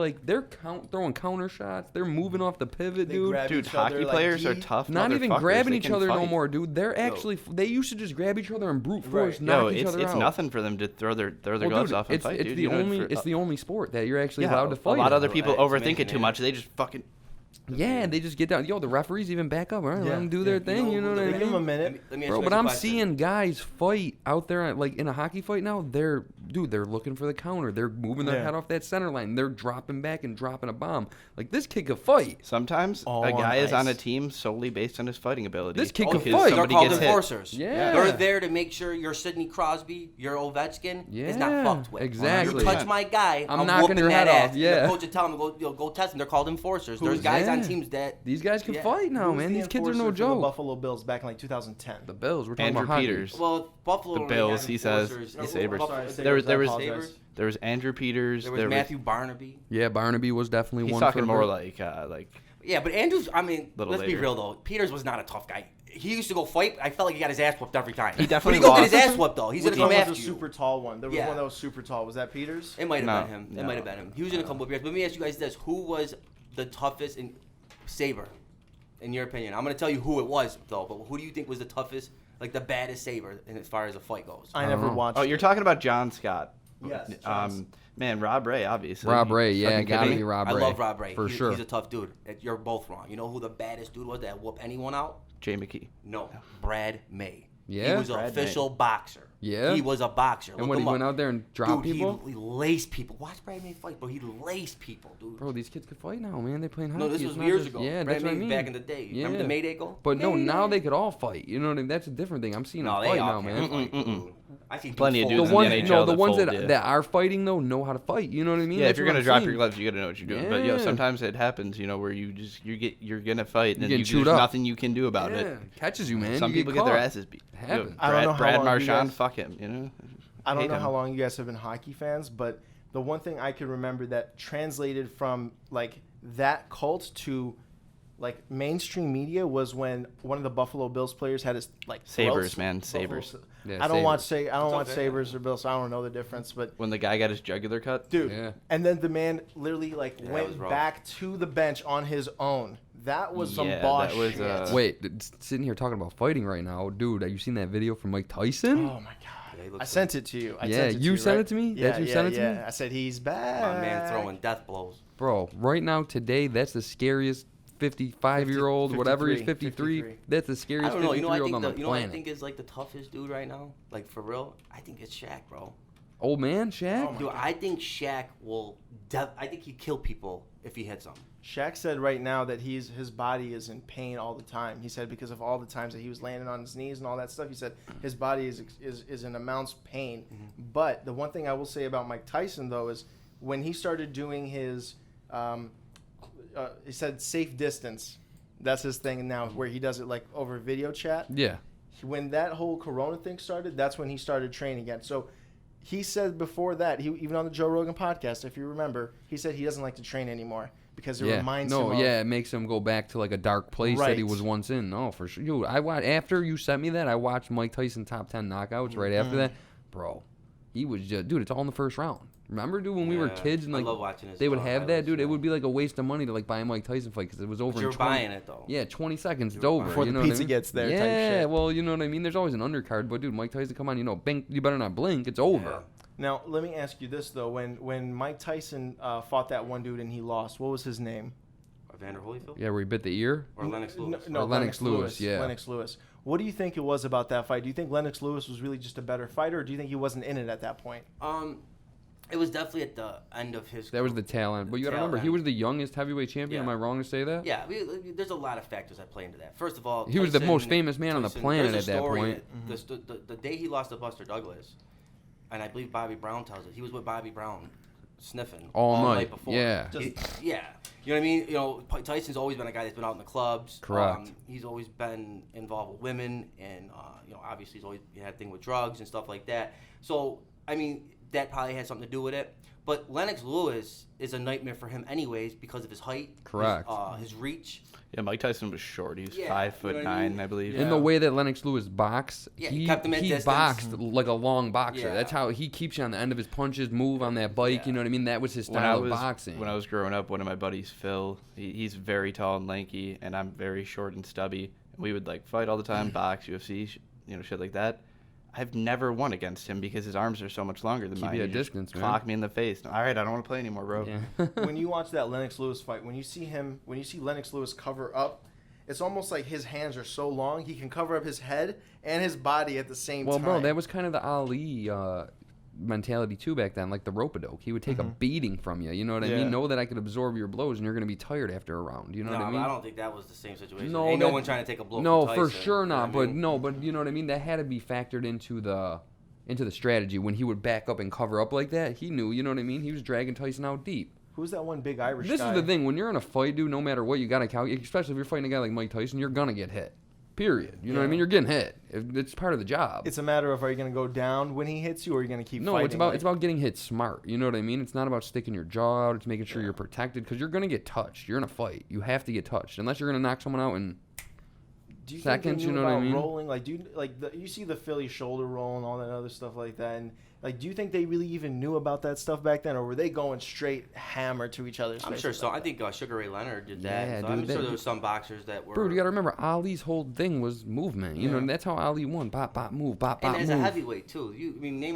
throwing counter shots. They're moving off the pivot, They dude. grab Dude, each other hockey like players are gi. tough. Not even motherfuckers. grabbing They each can other no fight. more, dude. They're actually they used to just grab each other and brute force, Right. knock No, each it's other out. nothing for them to throw their Well, gloves dude, off and it's, fight, it's dude. the You know, only for- it's the only sport that you're actually yeah, allowed to fight. a lot of in. other people Right, overthink it it's too much. They just fucking. Yeah, they just get down. Yo, the referees even back up. All right, let Yeah, them do yeah. their thing. You know what I They give them a mean? minute. Let me ask Bro, you but guys a I'm question. seeing guys fight out there, like in a hockey fight now. They're looking for the counter. They're moving their Yeah. head off that center line. They're dropping back and dropping a bomb. Like this kid could fight. Sometimes All a guy on is on a ice. team solely based on his fighting ability. This kid could because fight. They're somebody called gets hit. enforcers. Yeah. They're there to make sure your Sidney Crosby, your Ovechkin is not Yeah, fucked with. exactly. You touch my guy, I'm I'm knocking whooping your that head ass. off, yeah. The coach would tell him, go test them. They're called enforcers. There's guys on Yeah. teams that... These guys can Yeah. fight now, Who was man. the These kids are no enforcer for the joke. Buffalo Bills back in like 2010. The Bills. We're talking Andrew about hockey. Peters. Well, Buffalo... The already Bills, had he says. enforcers. The Sabres. Sorry, There was- Sabres, there I was- apologize. There was Andrew Peters. There was Matthew Barnaby. Yeah, Barnaby was definitely He's one. talking for more her. like Yeah, but Andrews, I mean, Little let's be later. real, though. Peters was not a tough guy. He used to go fight. I felt like he got his ass whooped every time. He definitely But he go get his lost. ass whooped, though. He's Which going to one come was after the you. super tall one? There was Yeah. one that was super tall. Was that Peters? It might have No, been him. no, It might have been him. He was going to come whoop your ass. But let me ask you guys this. Who was the toughest in Saber, in your opinion? I'm going to tell you who it was, though. But who do you think was the toughest, like the baddest Saber as far as a fight goes? I never know. watched. Oh, you're it. talking about John Scott. Yes. Man, Rob Ray, obviously. Rob Ray, yeah, Fucking gotta kidding be me? Rob I Ray. love Rob Ray. For sure. He's a tough dude. You're both wrong. You know who the baddest dude was that whooped anyone out? Jay McKee. No, Brad May. Yeah? He was an Brad official boxer. Yeah? He was a boxer. And Look when he him up. went out there and dropped Dude, people? He laced people. Watch Brad May fight, bro. He laced people, dude. Bro, these kids could fight now, man. They playing hockey. No, this It's was not years just- ago. Yeah, Brad that's what I May mean. back in the day. Remember the Mayday goal? But no, Mayday. now they could all fight. You know what I mean? That's a different thing. I'm seeing them No, they fight all now, can't man. fight, dude. I see Plenty of dudes The dudes fold in ones, the in. NHL the ones fold, that, yeah. that are fighting though know how to fight. You know what I mean? Yeah, That's if you're what gonna I'm drop seeing. your gloves, you gotta know what you're doing. But Yeah. sometimes it happens, where you're gonna fight and You then get chewed there's up. nothing you can do about Yeah, it. catches you, man. Some You people get their caught. asses beat. Happens. I don't know how Brad long you Marchand, guys- fuck him. I don't Hate know him. how long you guys have been hockey fans, but the one thing I can remember that translated from like that cult to like mainstream media was when one of the Buffalo Bills players had his like Sabres, throats- man, Buffalo- Sabres. Yeah, I don't watch Sabres. I don't It's watch okay. Sabres or Bills, so I don't know the difference. But When the guy got his jugular cut. dude, Yeah. and then the man literally like Yeah, that went was rough. back to the bench on his own. That was some Yeah, boss that was, shit. Wait, sitting here talking about fighting right now, dude. Have you seen that video from Mike Tyson? Oh my god. Yeah, he I looks sent it to you. I Yeah, sent it to you sent right? it to me? Yeah, That's you yeah, sent it to yeah. me? I said he's back. My man throwing death blows. Bro, right now, today, that's the scariest 55-year-old, whatever he's 53. 53. That's the I scariest don't know. 53-year-old on the You know what I planet. think is like the toughest dude right now? Like for real? I think it's Shaq, bro. Old man, Shaq? Oh my Dude, I think Shaq will. I think he'd kill people if he hits them. Shaq said right now that his body is in pain all the time. He said because of all the times that he was landing on his knees and all that stuff. He said his body is in immense pain. But the one thing I will say about Mike Tyson though is when he started doing his, he said safe distance. That's his thing now, where he does it like over video chat. Yeah. When that whole Corona thing started, that's when he started training again. So he said before that, even on the Joe Rogan podcast, if you remember, he said he doesn't like to train anymore because it reminds him of... it makes him go back to like a dark place that he Right. was once in. No, for sure. Dude, after you sent me that, I watched Mike Tyson top 10 knockouts right after that. Bro, he was just... Dude, it's all in the first round. Remember, dude, when we were Yeah, kids and I like love watching his they would have that, highlights, dude, yeah. it would be like a waste of money to like buy a Mike Tyson fight because it was over But in you're 20... buying it though. Yeah, 20 seconds, it's You're over. buying Before you the know what I pizza mean? gets there type Yeah, shit. well, you know what I mean? There's always an undercard, but dude, Mike Tyson, come on, bink, you better not blink, it's over. Yeah. Now, let me ask you this, though. When Mike Tyson fought that one dude and he lost, what was his name? Evander Holyfield Yeah, where he bit the ear? or Lennox Lewis. No, Or Lennox Lewis, yeah. Lennox Lewis. What do you think it was about that fight? Do you think Lennox Lewis was really just a better fighter, or do you think he wasn't in it at that point? It was definitely at the end of his. That was the tail end. But you got to tail remember, he end. was the youngest heavyweight champion. Yeah. Am I wrong to say that? Yeah, there's a lot of factors that play into that. First of all, He was the Tyson- most famous man on the planet there's a at that story point. the day he lost to Buster Douglas, and I believe Bobby Brown tells it, he was with Bobby Brown sniffing All night. before. Yeah. Yeah. You know what I mean? You know, Tyson's always been a guy that's been out in the clubs. Correct. He's always been involved with women, and you know, obviously he's always had a thing with drugs and stuff like that. So, I mean, that probably had something to do with it. But Lennox Lewis is a nightmare for him anyways because of his height. Correct. His reach. Yeah, Mike Tyson was short. He was Yeah, 5'9", you know what I mean? I believe. In the way that Lennox Lewis boxed, Yeah, he kept him at distance. boxed like a long boxer. Yeah. That's how he keeps you on the end of his punches, move on that bike. Yeah. You know what I mean? That was his When style of boxing. When I was growing up, one of my buddies, Phil, he's very tall and lanky, and I'm very short and stubby. We would like fight all the time, box, UFC, shit like that. I've never won against him because his arms are so much longer than Keep mine. you at He just distance, man. clock me in the face. All right, I don't want to play anymore, bro. Yeah. When you watch that Lennox Lewis fight, when you see Lennox Lewis cover up, it's almost like his hands are so long he can cover up his head and his body at the same Well, time. bro, that was kind of the Ali mentality too back then, like the rope-a-doke. He would take a beating from you. You know what I Yeah. mean? Know that I could absorb your blows, and you're going to be tired after a round. You know what I mean? I don't think that was the same situation. No, Ain't no that- one trying to take a blow. No, from for Tyson, sure you know not. what I But mean? no, but you know what I mean. That had to be factored into the strategy when he would back up and cover up like that. He knew. You know what I mean? He was dragging Tyson out deep. Who's that one big Irish This guy? is the thing. When you're in a fight, dude, no matter what, you got to calculate. Especially if you're fighting a guy like Mike Tyson, you're gonna get hit. Period. You know what I Yeah. mean? You're getting hit. It's part of the job. It's a matter of, are you going to go down when he hits you, or are you going to keep No, fighting? it's about getting hit smart. You know what I mean? It's not about sticking your jaw out. It's making sure you're protected because you're gonna get touched. You're in a fight. You have to get touched unless you're gonna knock someone out in Do you seconds. Think they You knew know what I about mean? rolling, like, you see the Philly shoulder roll and all that other stuff like that, and like, do you think they really even knew about that stuff back then, or were they going straight hammer to each other's I'm faces sure so. like I think Sugar Ray Leonard did that. Yeah, so dude, I'm that- sure there were some boxers that were. Bro, you got to remember, Ali's whole thing was movement. You know, and that's how Ali won. Bop, bop, move, bop, bop, And as move. a heavyweight too. Name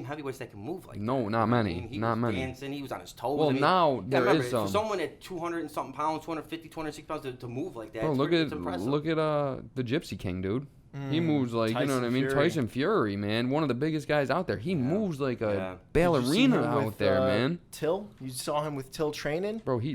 heavyweights that can move like No, that. not many, I mean, he not was many. dancing, he was on his toes. Well, I mean, now you gotta there remember, is some. For someone at 200 and something pounds, 250, 260 pounds to move like that. Bro, it's impressive. look at the Gypsy King, dude. He moves like, you know Tyson what I mean? Fury. Tyson Fury, man. One of the biggest guys out there. He moves like a Did you see ballerina him out with, there, man. Till? You saw him with Till training? Bro, you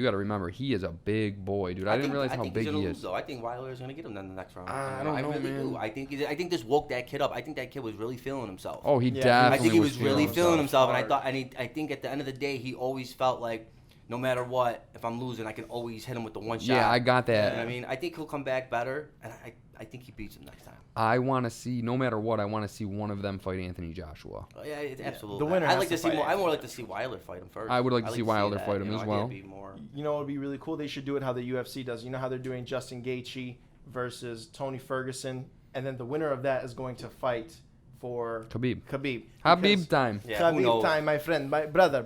got to remember, he is a big boy, dude. I didn't realize how think big he's gonna he lose, is. Though. I think Wilder's gonna get him in the next round. I don't know, really man. do. I think this woke that kid up. I think that kid was really feeling himself. Oh, he Yeah, definitely I think he was feeling really feeling himself, and I hard. thought, I think at the end of the day, he always felt like, no matter what, if I'm losing, I can always hit him with the one shot. Yeah, I got You know that. what I mean, I think he'll come back better, and I think he beats him next time. I want to see, no matter what, I want to see one of them fight Anthony Joshua. Oh, yeah, absolutely. The winner I has like to to see fight more. I more Anthony like to see Wilder fight him first. I would like to see Wilder that, fight him you know, as I think well. it'd be more. You know what would be really cool? They should do it how the UFC does. You know how they're doing Justin Gaethje versus Tony Ferguson, and then the winner of that is going to fight for Khabib. Khabib. Habib time. Yeah, who Khabib knows? time, my friend, my brother.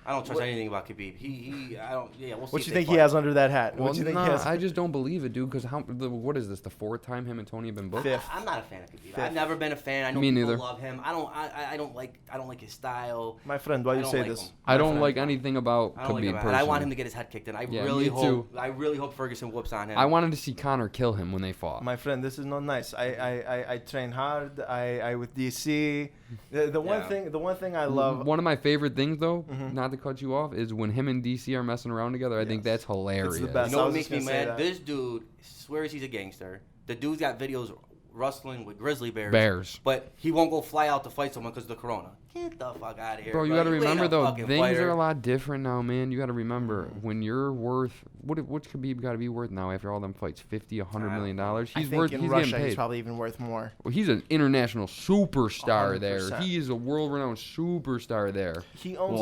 I don't trust anything about Khabib. I don't. Yeah, we'll see. What if you they think he fight. has under that hat? Well, What you think nah, he has? I just don't believe it, dude, because what is this, the fourth time him and Tony have been booked? Fifth. I'm not a fan of Khabib. Fifth. I've never been a fan. I know Me people neither. love him. I don't like his style. My friend, why I you don't say like this? him. I My don't friend. like anything about I don't like Khabib him, personally. and I want him to get his head kicked in. I Yeah, really me hope. too. I really hope Ferguson whoops on him. I wanted to see Conor kill him when they fought. My friend, this is not nice. I train hard. I with DC. The one thing I love. One of my favorite things, though, Mhm. not to cut you off, is when him and DC are messing around together. I think Yes. that's hilarious. It's the best. You know I what was makes just me gonna say mad? that. This dude swears he's a gangster. The dude's got videos wrestling with grizzly bears. Bears. But he won't go fly out to fight someone because of the corona. Get the fuck out of here, Bro, you got to ain't remember, a though, fucking things fighter. are a lot different now, man. You got to remember, Mm-hmm. when you're worth, what's Khabib got to be worth now after all them fights? $50, $100 million? I He's think worth, in he's Russia getting he's paid. probably even worth more. Well, he's an international superstar there. 100%. He is a world-renowned superstar there. He owns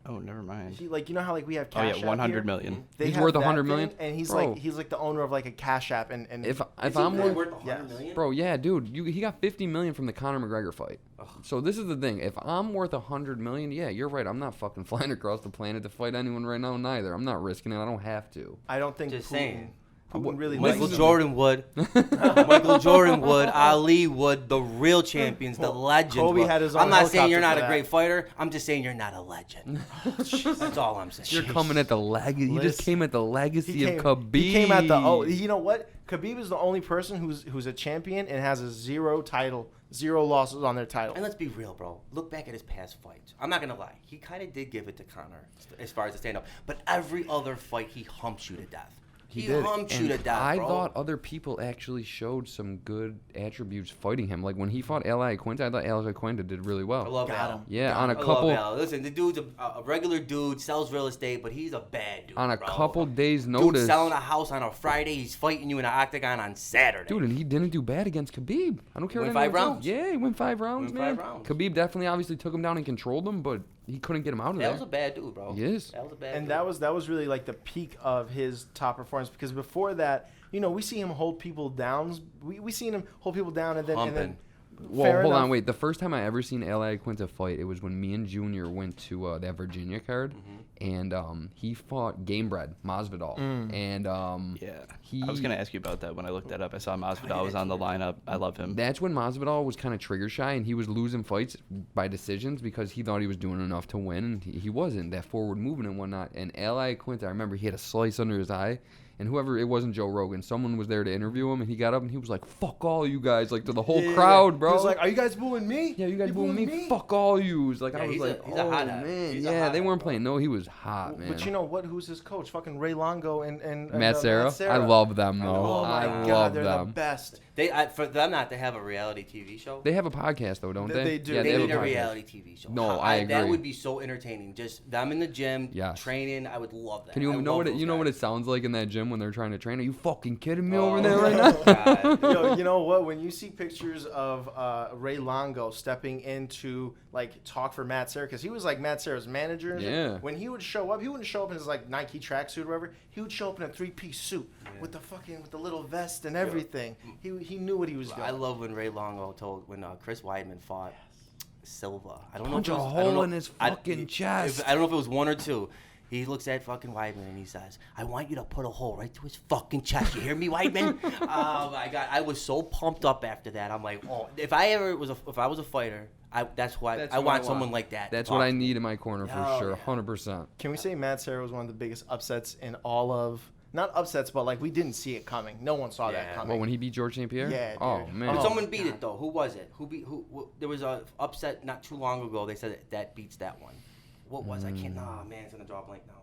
Oh, never mind. like you know how like we have Oh Cash yeah, App 100 here? million. They He's have worth that 100 thing, million? and he's Bro. like the owner of like a Cash App and If Is I'm he really worth, worth Yes. $100 million? bro, yeah, dude, he got $50 million from the Conor McGregor fight. Ugh. So this is the thing. If I'm worth $100 million, yeah, you're right. I'm not fucking flying across the planet to fight anyone right now. Neither. I'm not risking it. I don't have to. I don't think Just Putin, saying. Putin really Michael likes Jordan would. Michael Jordan would. Ali would. The real champions, the legends. Kobe would. had his own I'm not saying you're helicopter not for a that. great fighter. I'm just saying you're not a legend. That's all I'm saying. You're coming at the legacy. You just Listen, came at the legacy of Khabib. He came at the you know what? Khabib is the only person who's a champion and has a 0 title 0 losses on their title. And let's be real, bro. Look back at his past fights. I'm not going to lie. He kind of did give it to Conor as far as the stand-up. But every other fight, he humps you to death. He did. humps you And to death, I bro. thought other people actually showed some good attributes fighting him. Like when he fought Ali Quinta, I thought Ali Quinta did really well. I love Got Al. him. Yeah, Got on a him. I couple- love Al. Listen, the dude's a regular dude, sells real estate, but he's a bad dude, On a bro. couple days' Dude notice. selling a house on a Friday, he's fighting you in an octagon on Saturday. Dude, and he didn't do bad against Khabib. I don't care Win what 5 anyone rounds. says. Yeah, he went 5 rounds, Win man. 5 rounds. Khabib definitely obviously took him down and controlled him, but he couldn't get him out of that there. was a bad dude, bro. He is. That was a bad And dude. that was really like the peak of his top performance, because before that, we see him hold people down. We seen him hold people down and then Humping. Well, fair hold enough. on, wait. The first time I ever seen Ali Quinta fight, it was when me and Junior went to that Virginia card, and he fought Gamebred Masvidal, and Yeah. he. I was going to ask you about that when I looked that up. I saw Masvidal was on the lineup. I love him. That's when Masvidal was kind of trigger shy, and he was losing fights by decisions because he thought he was doing enough to win, and he wasn't. That forward movement and whatnot. And Ali Quinta, I remember he had a slice under his eye. And whoever, it wasn't Joe Rogan, someone was there to interview him, and he got up and he was like, fuck all you guys, like to the whole crowd, bro. He was like, "Are you guys booing me? Yeah, you guys You booing me? me? Fuck all yous." Like, Yeah, I was he's like, a oh, hothead. man. He's a Yeah, they hothead, weren't bro. playing. No, he was hot, man. But you know what? Who's his coach? Fucking Ray Longo and Matt Serra? I love them, though. Oh my I God, love they're the them. best. For them not to have a reality TV show. They have a podcast, though, don't they? They do. Yeah, They have need a podcast. reality TV show. No, I That agree. would be so entertaining. Just them in the gym, Yes. training. I would love that. Can you I know love what it, those you know what guys. it sounds like in that gym when they're trying to train? Are you fucking kidding me Oh, over there right now? God. Yo, you know what? When you see pictures of Ray Longo stepping into like talk for Matt Serra, because he was like Matt Serra's manager. and shit, Yeah. When he would show up, he wouldn't show up in his like Nike tracksuit or whatever. He would show up in a 3-piece suit with the little vest and everything. He knew what he was doing. I love when Ray Longo told when Chris Weidman fought Silva. I don't Punch know a if it was, I don't hole know- in his I- fucking chest. I don't know if it was 1 or 2. He looks at fucking Weidman and he says, "I want you to put a hole right through his fucking chest. You hear me, Weidman?" Oh my God, I was so pumped up after that. I'm like, oh, if I was a fighter, that's why That's I what want someone like that. That's to what talk I to me. need in my corner for Oh, sure, yeah. 100%. Can we say Matt Serra was one of the biggest upsets in all of, not upsets, but like we didn't see it coming. No one saw that Yeah. coming. Well, when he beat George St. Pierre? Yeah, Oh, dude. man. But Oh, someone my beat God. it though. Who was it? There was a upset not too long ago. They said that beats that one. What was I can't. Oh man, it's gonna draw a blank now.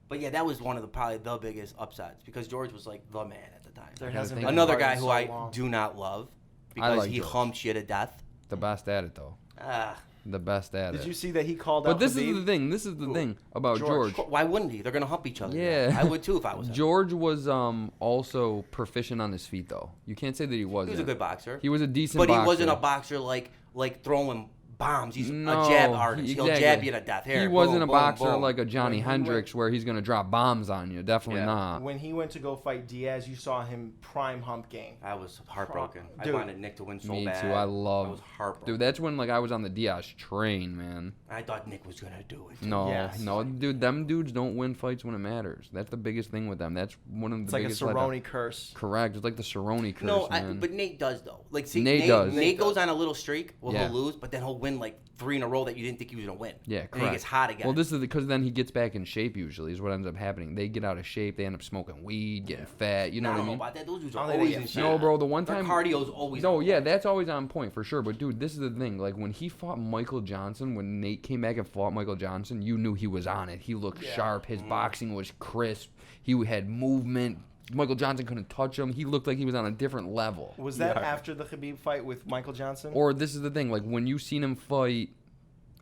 But yeah, that was one of probably the biggest upsets because George was like the man at the time. There gotta hasn't think been Another a fight guy in who so I long. do not love because like he George. humps you to death. The best at it, though. Ah, The best at Did it. you see that he called But out this Khabib? is the thing. This is the thing about George. George. why wouldn't he? They're gonna hump each other. Yeah. I would too if I was him. George was also proficient on his feet, though. You can't say that he He wasn't. was a good boxer. He was a decent But boxer. he wasn't a boxer like throwing bombs. He's No, a jab artist. He'll exactly. jab you to death. Here, He wasn't boom, a boom, boxer boom. like a Johnny When he Hendricks where he's going to drop bombs on you. Definitely Yeah. not. When he went to go fight Diaz, you saw him prime hump game. I was heartbroken. I Dude. wanted Nick to win so Me bad. too. I love. was heartbroken. Dude, that's when like I was on the Diaz train, man. I thought Nick was gonna do it. No, Yes. no, dude, them dudes don't win fights when it matters. That's the biggest thing with them. That's one of the It's like a biggest. Cerrone curse. Correct. It's like the Cerrone curse, No, man. but Nate does though. Like, see, Nate does. Nate goes on a little streak. Well, Yeah. he'll lose, but then he'll win like 3 in a row that you didn't think he was gonna win. Yeah, And correct. he gets hot again. Well, this is because then he gets back in shape. Usually, is what ends up happening. They get out of shape. They end up smoking weed, getting fat. You know I what don't I know mean? about that. Those dudes I are don't think always they in get shape. No, bro. The one Their time. cardio's always. No, on yeah, point. that's always on point for sure. But dude, this is the thing. Like when he fought Michael Johnson, when Nate came back and fought Michael Johnson, you knew he was on it. He looked sharp. His boxing was crisp. He had movement. Michael Johnson couldn't touch him. He looked like he was on a different level. Was that after the Khabib fight with Michael Johnson? Or this is the thing. Like when you seen him fight.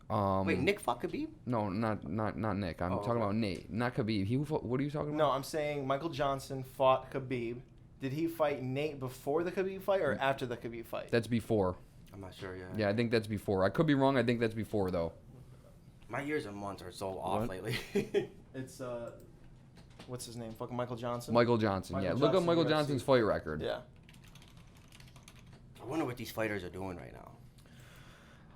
Wait, Nick fought Khabib? No, not Nick. I'm talking about Nate, not Khabib. He fought, what are you talking about? No, I'm saying Michael Johnson fought Khabib. Did he fight Nate before the Khabib fight or after the Khabib fight? That's before. I'm not sure yet. Yeah, I think that's before. I could be wrong. I think that's before though. My years and months are so off What? lately. It's what's his name? Fucking Michael Johnson. Michael Johnson. Michael Yeah, look up Johnson, Michael UFC. Johnson's fight record. Yeah. I wonder what these fighters are doing right now.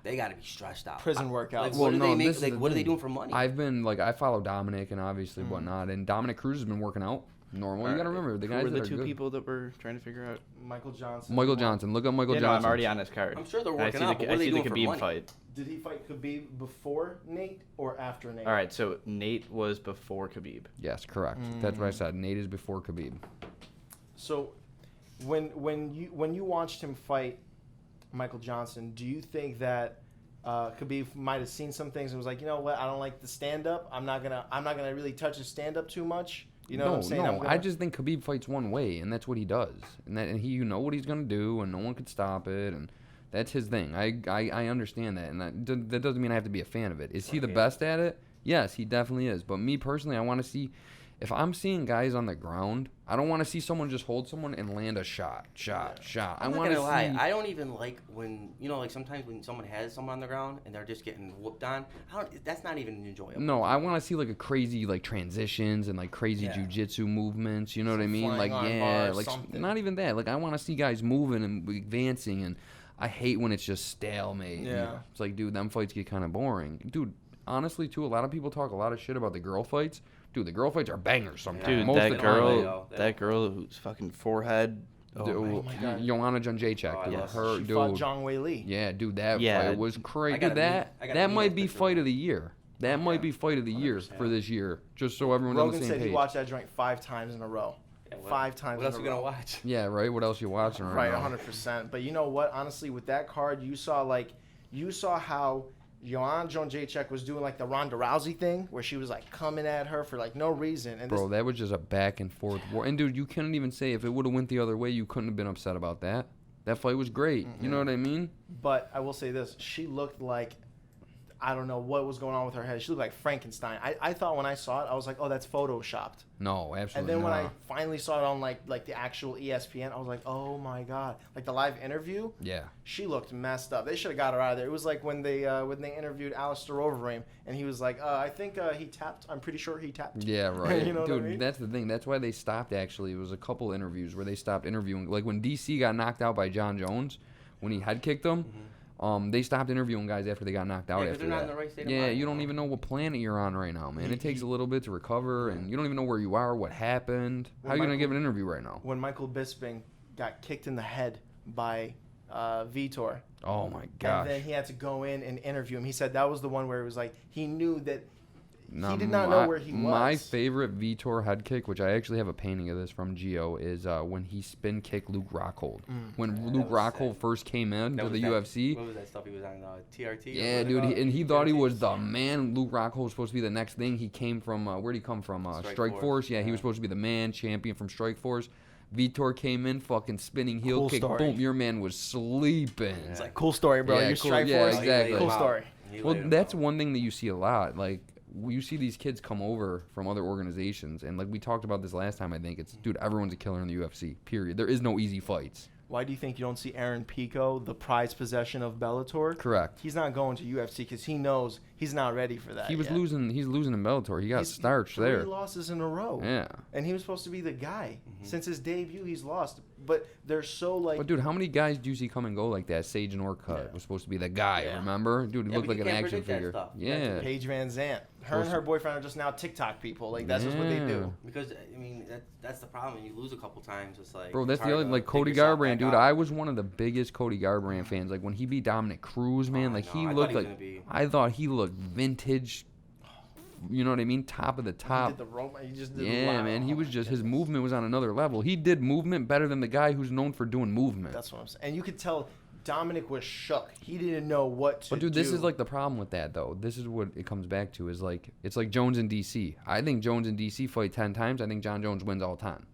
They got to be stressed out. Prison workouts. Like, Well, what do no, they make? this is Like, the what are they thing. doing for money? I've been like I follow Dominic and obviously whatnot, and Dominic Cruz has been working out normal. You gotta remember the Who guys were the that are two good. people that we're trying to figure out? Michael Johnson. Michael Johnson. Look up Michael Yeah, no, Johnson. I'm already on his card. I'm sure they're And working I see out, the, but what are I they see the doing for Khabib money? fight. Did he fight Khabib before Nate or after Nate? All right, so Nate was before Khabib. Yes, correct. That's what I said. Nate is before Khabib. So, when you watched him fight Michael Johnson, do you think that Khabib might have seen some things and was like, you know what, I don't like the stand-up. I'm not gonna really touch his stand-up too much. You know what I'm saying? No, I just think Khabib fights one way, and that's what he does. And he, you know what he's gonna do, and no one could stop it, and that's his thing. I understand that, and that doesn't mean I have to be a fan of it. Is he the best at it? Yes, he definitely is. But me personally, I want to see. If I'm seeing guys on the ground, I don't want to see someone just hold someone and land a shot. I'm not gonna lie. I don't even like when, like sometimes when someone has someone on the ground and they're just getting whooped on. That's not even enjoyable. No, I want to see like a crazy like transitions and like crazy jujitsu movements. You know what I mean? Like something. not even that. Like I want to see guys moving and advancing, and I hate when it's just stalemate. Yeah. It's like, dude, them fights get kind of boring. Dude, honestly, too, a lot of people talk a lot of shit about the girl fights. Dude, the girl fights are bangers sometimes. Dude, Most of the time. that girl whose fucking forehead. Dude, my God. Joanna Jędrzejczyk, dude. yes. Her, She dude. fought Zhang Weili. Yeah, dude, that Yeah. fight was crazy. I gotta Dude, that meet might that be picture. fight of the year. That might be fight of the year 100%. for this year, just so everyone's on Rogan the same said page. he watched that joint 5 times in a row. Yeah, 5 times What else in you a gonna row. watch? Yeah, right. What else you watching Right, now? 100%. But you know what? Honestly, with that card, you saw how Joanna Jędrzejczyk was doing like the Ronda Rousey thing, where she was like coming at her for like no reason. And Bro, that was just a back and forth war. And dude, you couldn't even say if it would have went the other way, you couldn't have been upset about that. That fight was great. You know what I mean? But I will say this: she looked like, I don't know what was going on with her head. She looked like Frankenstein. I thought when I saw it, I was like, oh, that's photoshopped. No, And absolutely then when not. I finally saw it on like the actual ESPN, I was like, oh my God! Like the live interview, Yeah. she looked messed up. They should have got her out of there. It was like when they interviewed Alistair Overeem, and he was like, I think he tapped. I'm pretty sure he tapped. Yeah, right. You know what I Dude, mean? that's the thing. That's why they stopped, actually. It was a couple interviews where they stopped interviewing. Like when DC got knocked out by John Jones, when he head kicked him, they stopped interviewing guys after they got knocked out Yeah, 'cause after they're not that. in the right state of Yeah, mind, you don't even know what planet you're on right now, man. It takes a little bit to recover, and you don't even know where you are, what happened. How are you going to give an interview right now? When Michael Bisping got kicked in the head by Vitor, Oh, my gosh. and then he had to go in and interview him. He said that was the one where it was like he knew that Now, he did not know where he was. My favorite Vitor head kick, which I actually have a painting of this from Gio, is when he spin kicked Luke Rockhold. When Luke was Rockhold sick. first came in That to was the that- UFC. What was that stuff he was on? TRT? Yeah, dude, he thought he was the man. Luke Rockhold was supposed to be the next thing. He came from, where'd he come from? Strike Force. Yeah, he was supposed to be the man, champion from Strike Force. Vitor came in, fucking spinning heel Cool kick, story. boom, your man was sleeping. It's like cool story, bro. Yeah, You're cool- Strike yeah, Force. exactly. Cool story. Well, that's one thing that you see a lot. Like, you see these kids come over from other organizations, and like we talked about this last time, I think it's, dude, everyone's a killer in the UFC, period. There is no easy fights. Why do you think you don't see Aaron Pico, the prized possession of Bellator? Correct. He's not going to UFC because he knows he's not ready for that. He was yet. losing. He's losing in Bellator. He got He's starched 3 there. losses in a row. Yeah. And he was supposed to be the guy. Since his debut, he's lost. But they're so like. But dude, how many guys do you see come and go like that? Sage Norcutt was supposed to be the guy. Yeah. Remember, dude, he Yeah, looked but like you an can't action predict that figure. stuff. Yeah. Paige Van Zant. Her and her boyfriend are just now TikTok people. Like that's just what they do. Because I mean that's the problem. When you lose a couple times, it's like Bro, that's it's the hard other, to like pick Cody yourself Garbrandt, back dude. up. I was one of the biggest Cody Garbrandt fans. Like when he beat Dominic Cruz, man, like I he know. I looked thought he was like gonna be- I thought he looked vintage. You know what I mean? Top of the He top. did the rope. He just did Yeah, man. He was just his movement was on another level. He did movement better than the guy who's known for doing movement. That's what I'm saying. And you could tell Dominic was shook. He didn't know what to do. But dude, this is like the problem with that though. This is what it comes back to is like it's like Jones and DC. I think Jones and DC fight 10 times. I think John Jones wins all time.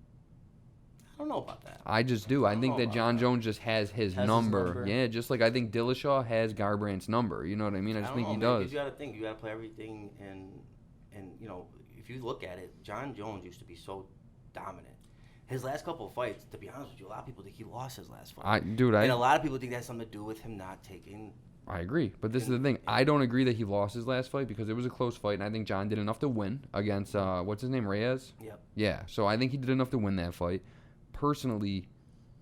I don't know about that. I just do. I think know that about John that. Jones just has his number. Yeah, just like I think Dillashaw has Garbrandt's number. You know what I mean? I just don't think know, he man, 'cause does. You got to think. You got to play everything, and you know, if you look at it, John Jones used to be so dominant. His last couple of fights, to be honest with you, a lot of people think he lost his last fight. And a lot of people think that has something to do with him not taking. I agree. But this is the thing. I don't agree that he lost his last fight because it was a close fight, and I think John did enough to win against what's his name, Reyes. Yep. Yeah. So I think he did enough to win that fight. Personally,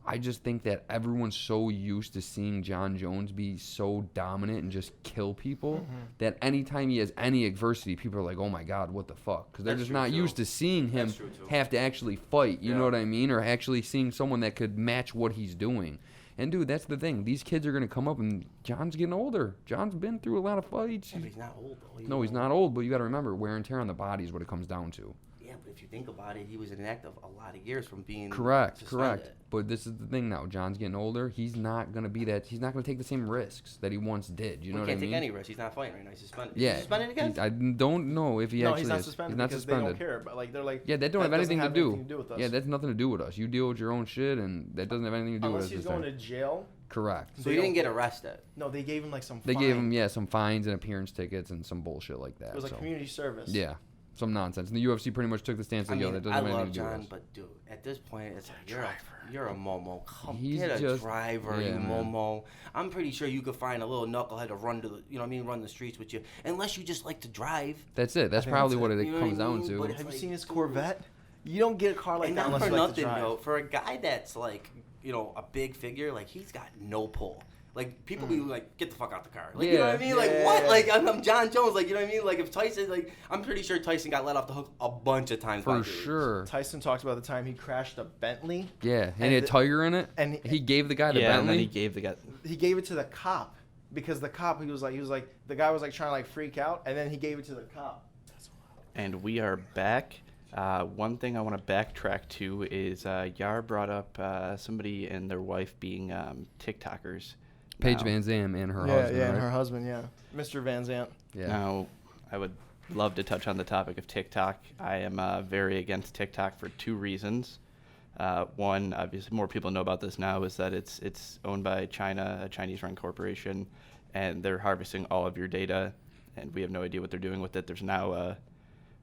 I just think that everyone's so used to seeing John Jones be so dominant and just kill people that anytime he has any adversity, people are like, oh my God, what the fuck? Because they're That's just true, not too. used to seeing him That's true, too. have to actually fight. You know Yeah. what I mean? Or actually seeing someone that could match what he's doing. And dude, that's the thing. These kids are going to come up and John's getting older. John's been through a lot of fights. Yeah, but he's not old though. No, he's not old, but you got to remember, wear and tear on the body is what it comes down to. Yeah, Yeah, but if you think about it, he was inactive a lot of years from being Correct. suspended. But this is the thing now. John's getting older. He's not gonna be that. He's not gonna take the same risks that he once did. You know what I mean? He can't take any risks. He's not fighting right now. He's suspended. Yeah. Is he suspended again? I don't know if he No, actually he's not is. suspended He's not because suspended. they don't care. But like they're like, Yeah, that don't have doesn't anything to do. anything to do with us. Yeah, that's nothing to do with us. You deal with your own shit, and that doesn't have anything to do unless with us. he's this going time. to jail. Correct. So he didn't get arrested. No, they gave him like some. They fine. gave him some fines and appearance tickets and some bullshit like that. It was like so. community service. Yeah, some nonsense. And the UFC pretty much took the stance I like, yo, mean, that doesn't I have anything love to do with John, us. but dude, at this point, it's like you're a Momo. Come He's get a just- driver, yeah, you man. Momo. I'm pretty sure you could find a little knucklehead to run to the, you know what I mean, run the streets with you, unless you just like to drive. That's it. That's think probably that's what it. it You know comes what I down mean? to. But Have you like, seen his dude. Corvette? You don't get a car like And that not unless for you like to nothing, drive. though. For a guy that's like, you know, a big figure, like he's got no pull. Like people be like, get the fuck out the car. Like, you know what I mean? Like Yeah. what? Like I'm John Jones. Like you know what I mean? Like if Tyson, like I'm pretty sure Tyson got let off the hook a bunch of times. by For dudes. sure. Tyson talks about the time he crashed a Bentley. Yeah, and And he had the- Tiger in it. and he gave the guy the Yeah, and then Bentley. he gave the guy. He gave it to the cop because the cop he was like the guy was like trying to like freak out and then he gave it to the cop. And we are back. One thing I want to backtrack to is Yar brought up somebody and their wife being TikTokers. Paige Now- Van Zam and her yeah, husband. yeah, right? and her husband, yeah, Mr. Van Zant. Yeah. Now, I would love to touch on the topic of TikTok. I am very against TikTok for two reasons. One, obviously, more people know about this now, is that it's owned by China, a Chinese-run corporation, and they're harvesting all of your data, and we have no idea what they're doing with it. There's now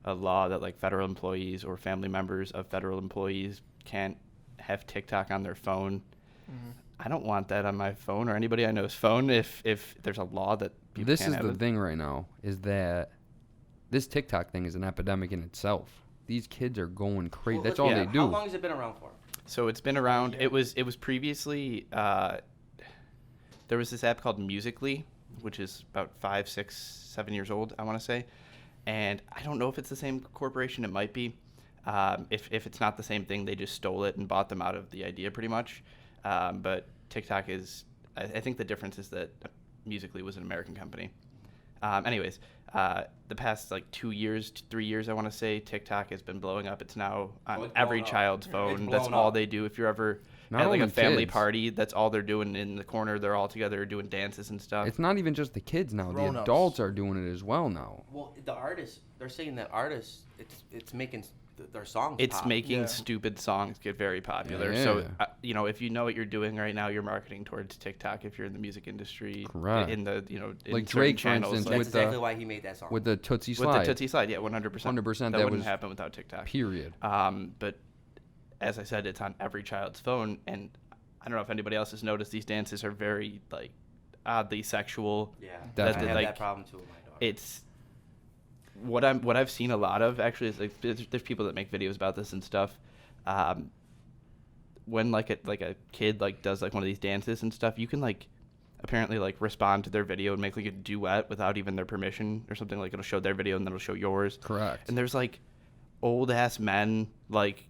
a law that like federal employees or family members of federal employees can't have TikTok on their phone. I don't want that on my phone or anybody I know's phone. If there's a law that people This can't is have the it. thing right now is that this TikTok thing is an epidemic in itself. These kids are going crazy. Well, That's let's- all yeah. they do. How long has it been around for? So it's been around. It was previously. There was this app called Musical.ly, which is about 5, 6, 7 years old, I want to say, and I don't know if it's the same corporation. It might be. If it's not the same thing, they just stole it and bought them out of the idea, pretty much. But TikTok is. I think the difference is that Musical.ly was an American company. Anyways, the past like 2 years, 3 years, I want to say, TikTok has been blowing up. It's now on it's every blown up. child's It's phone. blown That's all up. they do. If you're ever Not at like a only family kids. party, that's all they're doing in the corner. They're all together doing dances and stuff. It's not even just the kids now. The Grown-ups. adults are doing it as well now. Well, the artists, they're saying that artists, it's making their songs. It's pop. making Yeah. stupid songs get very popular. Yeah. So, if you know what you're doing right now, you're marketing towards TikTok. If you're in the music industry, Correct. in the in Like certain Drake, for channels, instance, like That's with the- exactly why he made that song. With the Tootsie with Slide. the Tootsie Slide, yeah, 100%. 100%, That that wouldn't was- happen without TikTok. Period. But as I said, it's on every child's phone, and I don't know if anybody else has noticed these dances are very like oddly sexual. yeah, Definitely. I have Like, that problem too with my daughter. It's what I've seen a lot of actually is like there's people that make videos about this and stuff. When like a kid like does like one of these dances and stuff, you can like apparently like respond to their video and make like a duet without even their permission or something. Like it'll show their video and then it'll show yours. Correct. And there's like old ass men like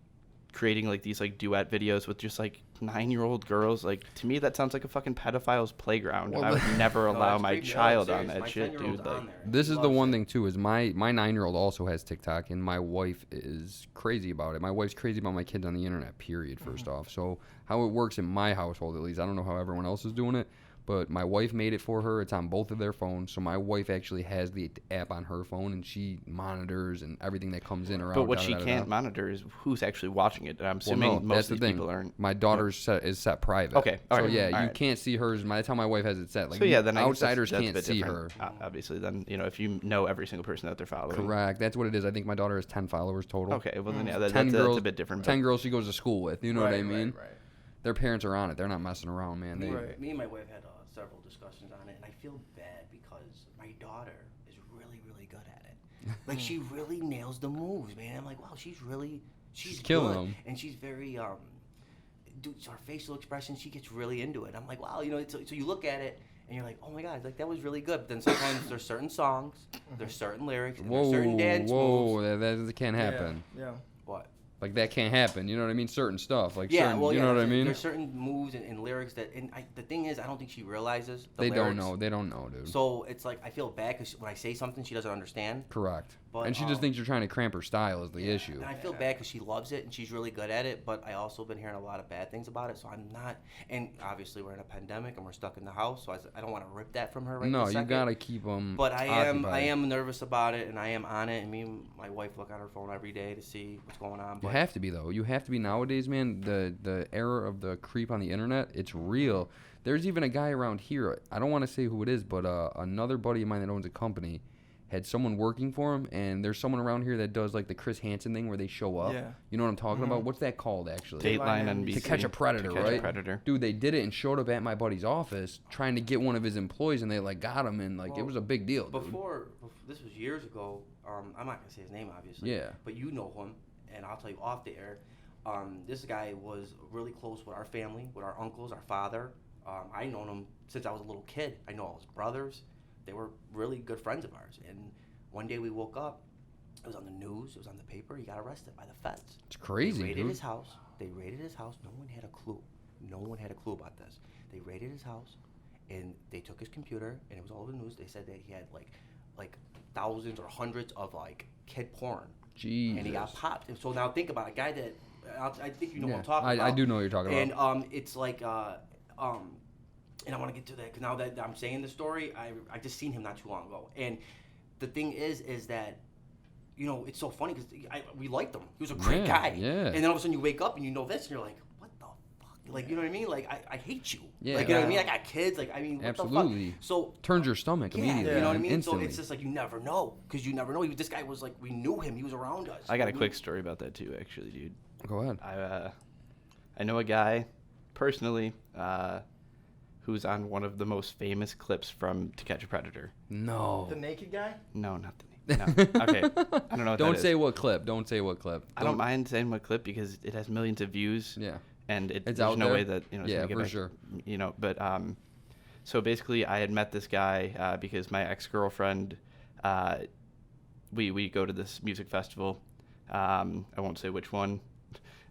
creating like these like duet videos with just like 9-year-old girls. Like to me that sounds like a fucking pedophile's playground. Well, I would never No, allow that's my creepy. No, child I'm on serious. that My shit, 10-year-old's dude. on Like there. This He is the loves one it. thing too is my 9-year-old also has TikTok and my wife is crazy about it. My wife's crazy about my kids on the internet. Period. First off, so how it works in my household at least, I don't know how everyone else is doing it, but my wife made it for her. It's on both of their phones, so my wife actually has the app on her phone and she monitors and everything that comes in or out. But what da, she da, da, can't da. monitor is who's actually watching it. And I'm Well, assuming no, most that's of the these thing. people aren't. My daughter's is set private. Okay, So alright, yeah, you alright. can't see hers. That's how my wife has it set. Like So yeah, then I guess outsiders that's a can't bit see her. different. Obviously, then if you know every single person that they're following. Correct. That's what it is. I think my daughter has 10 followers total. Okay, well then yeah, 10 that's girls, a bit different. 10 girls she goes to school with. You know what I mean? Right. Their parents are on it. They're not messing around, man. They, Right. Me and my wife had several discussions on it, and I feel bad because my daughter is really, really good at it. Like she really nails the moves, man. I'm like, wow, she's killing good. them. And she's very dude, her facial expression, she gets really into it. I'm like, wow, so you look at it and you're like, oh my god, like that was really good. But then sometimes there's certain songs, there's certain lyrics, and Whoa, there's certain dance moves. that can't happen. Yeah. What? Like that can't happen. You know what I mean? Certain stuff. Like Yeah, certain, well, you know what I mean? There's certain moves and lyrics that, and the thing is, I don't think she realizes the They lyrics. don't know. They don't know, dude. So it's like I feel bad because when I say something, she doesn't understand. Correct. But, and she just thinks you're trying to cramp her style is the issue. And I feel bad because she loves it and she's really good at it. But I also been hearing a lot of bad things about it. So I'm not. And obviously we're in a pandemic and we're stuck in the house. So I don't want to rip that from her right No, this you second. gotta keep them. But I am nervous about it, and I am on it. And me and my wife look on her phone every day to see what's going on. You But have to be though. You have to be nowadays, man. The era of the creep on the internet, it's real. There's even a guy around here. I don't want to say who it is, but another buddy of mine that owns a company had someone working for him, and there's someone around here that does like the Chris Hansen thing where they show up. Yeah. You know what I'm talking about? What's that called actually? Dateline NBC. To Catch a Predator, To Catch a right? Predator. Dude, they did it and showed up at my buddy's office trying to get one of his employees, and they like got him, and like it was a big deal. Dude. before this was years ago. I'm not gonna say his name, obviously. Yeah. But you know him, and I'll tell you off the air. This guy was really close with our family, with our uncles, our father. I known him since I was a little kid. I know all his brothers. They were really good friends of ours. And one day we woke up. It was on the news. It was on the paper. He got arrested by the feds. It's crazy, They raided dude. his house. They raided his house. No one had a clue. No one had a clue about this. They raided his house, and they took his computer, and it was all over the news. They said that he had like thousands or hundreds of like kid porn. Jesus. And he got popped. And so now think about a guy that I think you know what I'm Yeah, talking about. I do know what you're talking about. And it's like and I want to get to that because now that I'm saying the story, I just seen him not too long ago. And the thing is that, you know, it's so funny because we liked him. He was a great guy. Yeah. And then all of a sudden you wake up and you know this and you're like, what the fuck? Like, you know what I mean? Like, I hate you. Yeah. Like, you know what I mean? I got kids. Like, I mean, what Absolutely. the fuck? So Turns your stomach yeah, immediately. you know what I mean? Instantly. So it's just like you never know because you never know. This guy was like, we knew him. He was around us. I got a quick story about that too, actually, dude. Go ahead. I know a guy personally who's on one of the most famous clips from To Catch a Predator. No. The naked guy? No, not the no. Okay, I don't know. What Don't that say is. what clip. Don't say what clip. I don't mind saying what clip because it has millions of views. Yeah. And It's there's out no there? way that it's Yeah, gonna get for back, sure. You know, but so basically, I had met this guy because my ex-girlfriend, we go to this music festival. I won't say which one,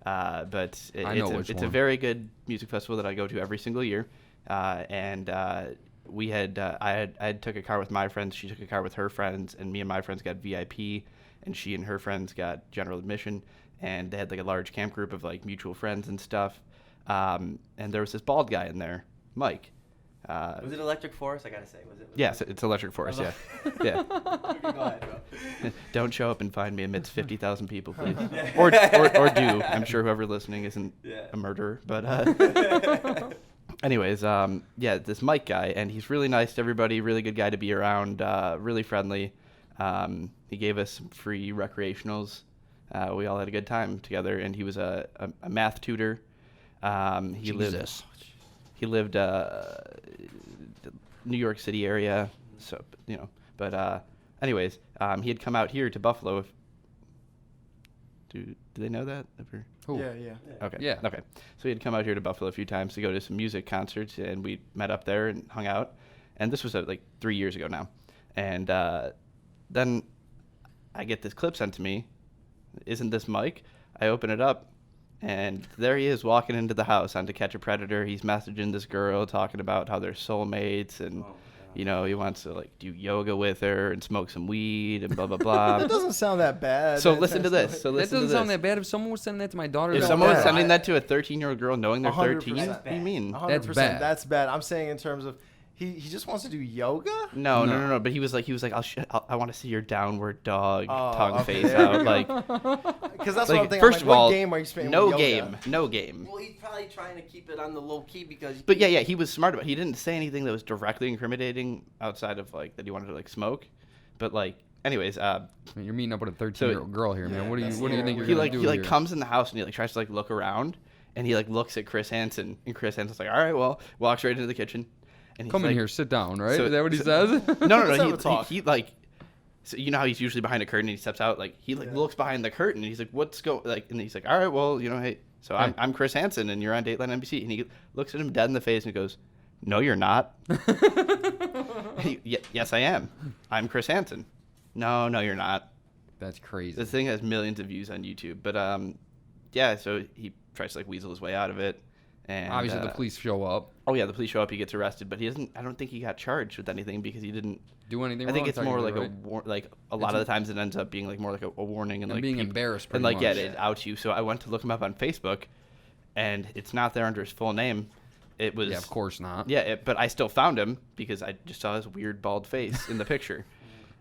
but I know which it's a one. very good music festival that I go to every single year. And we had I took a car with my friends. She took a car with her friends, and me and my friends got VIP, and she and her friends got general admission. And they had like a large camp group of like mutual friends and stuff. And there was this bald guy in there, Mike. Was it Electric Forest? I gotta say, was it? Yes, it's Electric Forest. Yeah, yeah. Okay, go ahead, bro. Don't show up and find me amidst 50,000 people, please. or do. I'm sure whoever listening isn't a murderer. But anyways, yeah, this Mike guy, and he's really nice to everybody. Really good guy to be around. Really friendly. He gave us some free recreationals. We all had a good time together, and he was a math tutor. He lived New York City area, so you know. But anyways, he had come out here to Buffalo. Do they know that ever? Who? Yeah. Okay. Yeah. Okay. So he had come out here to Buffalo a few times to go to some music concerts, and we met up there and hung out. And this was like 3 years ago now. And then I get this clip sent to me. Isn't this Mike? I open it up, and there he is walking into the house on To Catch a Predator. He's messaging this girl, talking about how they're soulmates, and you know, he wants to like do yoga with her and smoke some weed and blah blah blah. That doesn't sound that bad. So listen to this. So That listen to doesn't this. sound that bad. If someone was sending that to my daughter, If that's someone was bad. sending that to a 13-year-old girl knowing they're 100%. 13, what do you mean? 100%. That's bad. That's bad. I'm saying in terms of he just wants to do yoga. No. But he was like, I want to see your downward dog tongue okay, face there out. we Like, Because that's what like I'm thinking. first I'm of like, all, what game are you spending no with yoga? no game. Well, he's probably trying to keep it on the low key because. But yeah, he was smart about it. He didn't say anything that was directly incriminating outside of like that he wanted to like smoke. But like, anyways, You're meeting up with a 13-year-old girl here, man. What do you think you're he gonna like do he like here? comes in the house and he like tries to like look around and he like looks at Chris Hansen and Chris Hansen's like, all right, well, walks right into the kitchen. And he's Come in like, here, sit down, right? So- Is that what he says? No. Let's have a talk. He like, so you know how he's usually behind a curtain and he steps out. Like he like looks behind the curtain and he's like, "What's going?" Like, and he's like, "All right, well, you know, hey, so I'm Chris Hansen and you're on Dateline NBC." And he looks at him dead in the face and goes, "No, you're not." Yes, I am. I'm Chris Hansen. No, you're not. That's crazy. This thing has millions of views on YouTube, but so he tries to like weasel his way out of it. And Obviously, the police show up. Oh yeah, the police show up. He gets arrested, but he doesn't. I don't think he got charged with anything because he didn't Do anything I think wrong, it's more like technically, right? a lot of the times it ends up being like more like a warning and like being embarrassed and pretty like much. it outs you. So I went to look him up on Facebook, and it's not there under his full name. It was Yeah, of course not. Yeah, but I still found him because I just saw his weird bald face in the picture,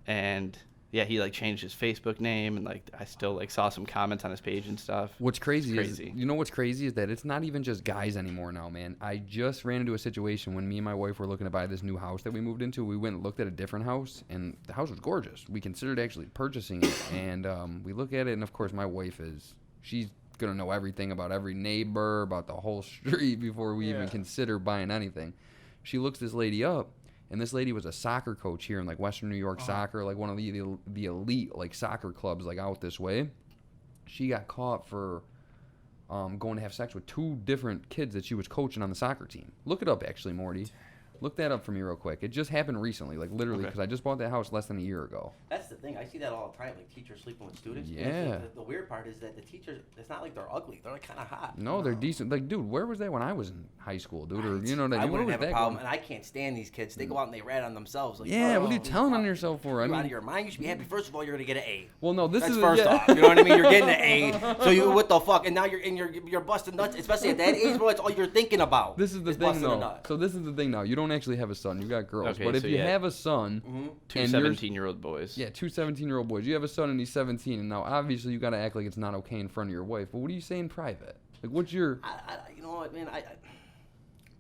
and yeah, he like changed his Facebook name, and like I still like saw some comments on his page and stuff. What's crazy, It's is, you know what's crazy is that it's not even just guys anymore now, man. I just ran into a situation when me and my wife were looking to buy this new house that we moved into. We went and looked at a different house, and the house was gorgeous. We considered actually purchasing it, and we look at it, and of course my wife she's going to know everything about every neighbor, about the whole street before we even consider buying anything. She looks this lady up, and this lady was a soccer coach here in like Western New York soccer, like one of the elite like soccer clubs like out this way. She got caught for going to have sex with 2 different kids that she was coaching on the soccer team. Look it up, actually, Morty. Look that up for me real quick. It just happened recently, like literally, because I just bought that house less than a year ago. That's the thing. I see that all the time, like teachers sleeping with students. Yeah. And the weird part is that the teachers, it's not like they're ugly. They're like kind of hot. No, they're decent. Like, dude, where was that when I was in high school, dude? Or you know, I where wouldn't was have a that problem, going? and I can't stand these kids. They go out and they rat on themselves. Like, Yeah, what are you oh, telling on yourself for? I You out of mean, your mind? You should be happy. First of all, you're gonna get an A. well, no, this That's is first off. You know what I mean? You're getting an A. So you what the fuck? And now you're busting nuts, especially at that age, bro. It's all you're thinking about. This is the is thing, busting a though. nut. So this is the thing now. You don't actually have a son. You got girls. Okay, but if so you yeah. have a son, Two and you're- 17-year-old boys. yeah, 2 17-year-old boys. You have a son and he's 17, and now obviously you got to act like it's not okay in front of your wife. But what do you say in private? Like, what's your? You know what, man?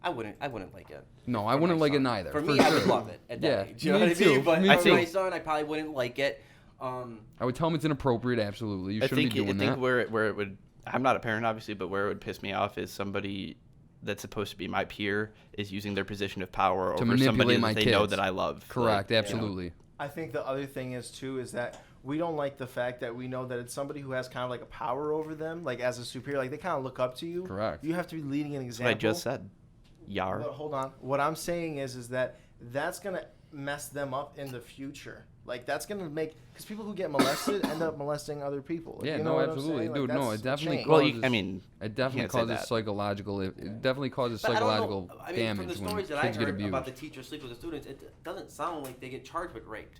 I wouldn't like it. No, I For wouldn't my like it son. neither. For me, I would love it at that Yeah, age. You know me what I too. mean? But Me for too. my son, I probably wouldn't like it. I would tell him it's inappropriate. Absolutely, you shouldn't be doing I think that. where it would. I'm not a parent, obviously, but where it would piss me off is somebody that's supposed to be my peer is using their position of power over somebody manipulate that my they know kids. that I love. Correct. Like, Absolutely. I think the other thing is too is that we don't like the fact that we know that it's somebody who has kind of like a power over them, like as a superior, like they kind of look up to you. Correct. You have to be leading an That's what example. I just said. Yar. But hold on. What I'm saying is that that's gonna mess them up in the future. Like that's gonna make because people who get molested end up molesting other people. Yeah, You no, know what I'm absolutely, saying? Like, dude. No, that's it definitely a chain. Well, causes. I mean, it definitely can't say causes that. psychological. It definitely causes But I don't psychological know. I mean, damage from the when stories that I kids get heard abused. about the teachers sleeping with the students, it doesn't sound like they get charged with rape.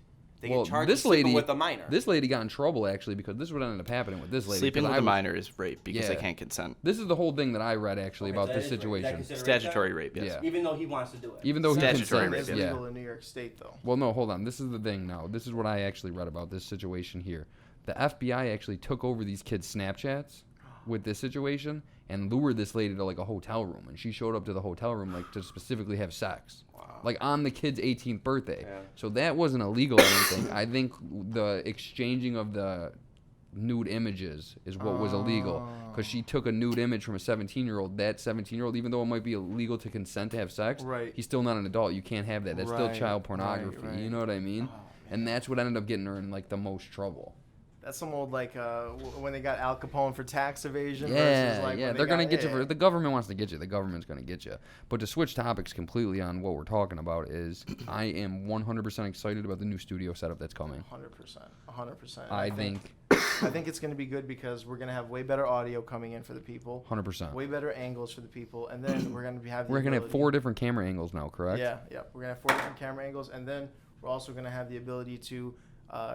They Well, get charged this with sleeping lady, with a minor. this lady got in trouble actually because this is what ended up happening with this lady. Sleeping 'cause with I a was- minor is rape because they Yeah. can't consent. This is the whole thing that I read actually Okay, about so this that is rape. Is that situation. considered Statutory rape, yes. Yeah. Even though he wants to do it. Even though he Statutory consents, rape, is yes. yeah. legal in New York State though. Well, no, hold on. This is the thing now. This is what I actually read about this situation here. The FBI actually took over these kids' Snapchats with this situation and lured this lady to like a hotel room, and she showed up to the hotel room like to specifically have sex. Like on the kid's 18th birthday. Yeah. So that wasn't illegal or anything. I think the exchanging of the nude images is what was illegal because she took a nude image from a 17-year-old. That 17-year-old, even though it might be illegal to consent to have sex, Right. he's still not an adult. You can't have that. That's still Right, child pornography. right. You know what I mean? And that's what ended up getting her in like the most trouble. That's some old like when they got Al Capone for tax evasion. versus, Yeah, like, yeah, when they're they gonna got- get you for the government wants to get you. The government's gonna get you. But to switch topics completely on what we're talking about is, I am 100% excited about the new studio setup that's coming. 100%. I think I think it's going to be good because we're going to have way better audio coming in for the people, 100%. way better angles for the people, and then we're going to have. We're gonna have 4 different camera angles now, correct? Yeah. We're going to have 4 different camera angles, and then we're also going to have the ability to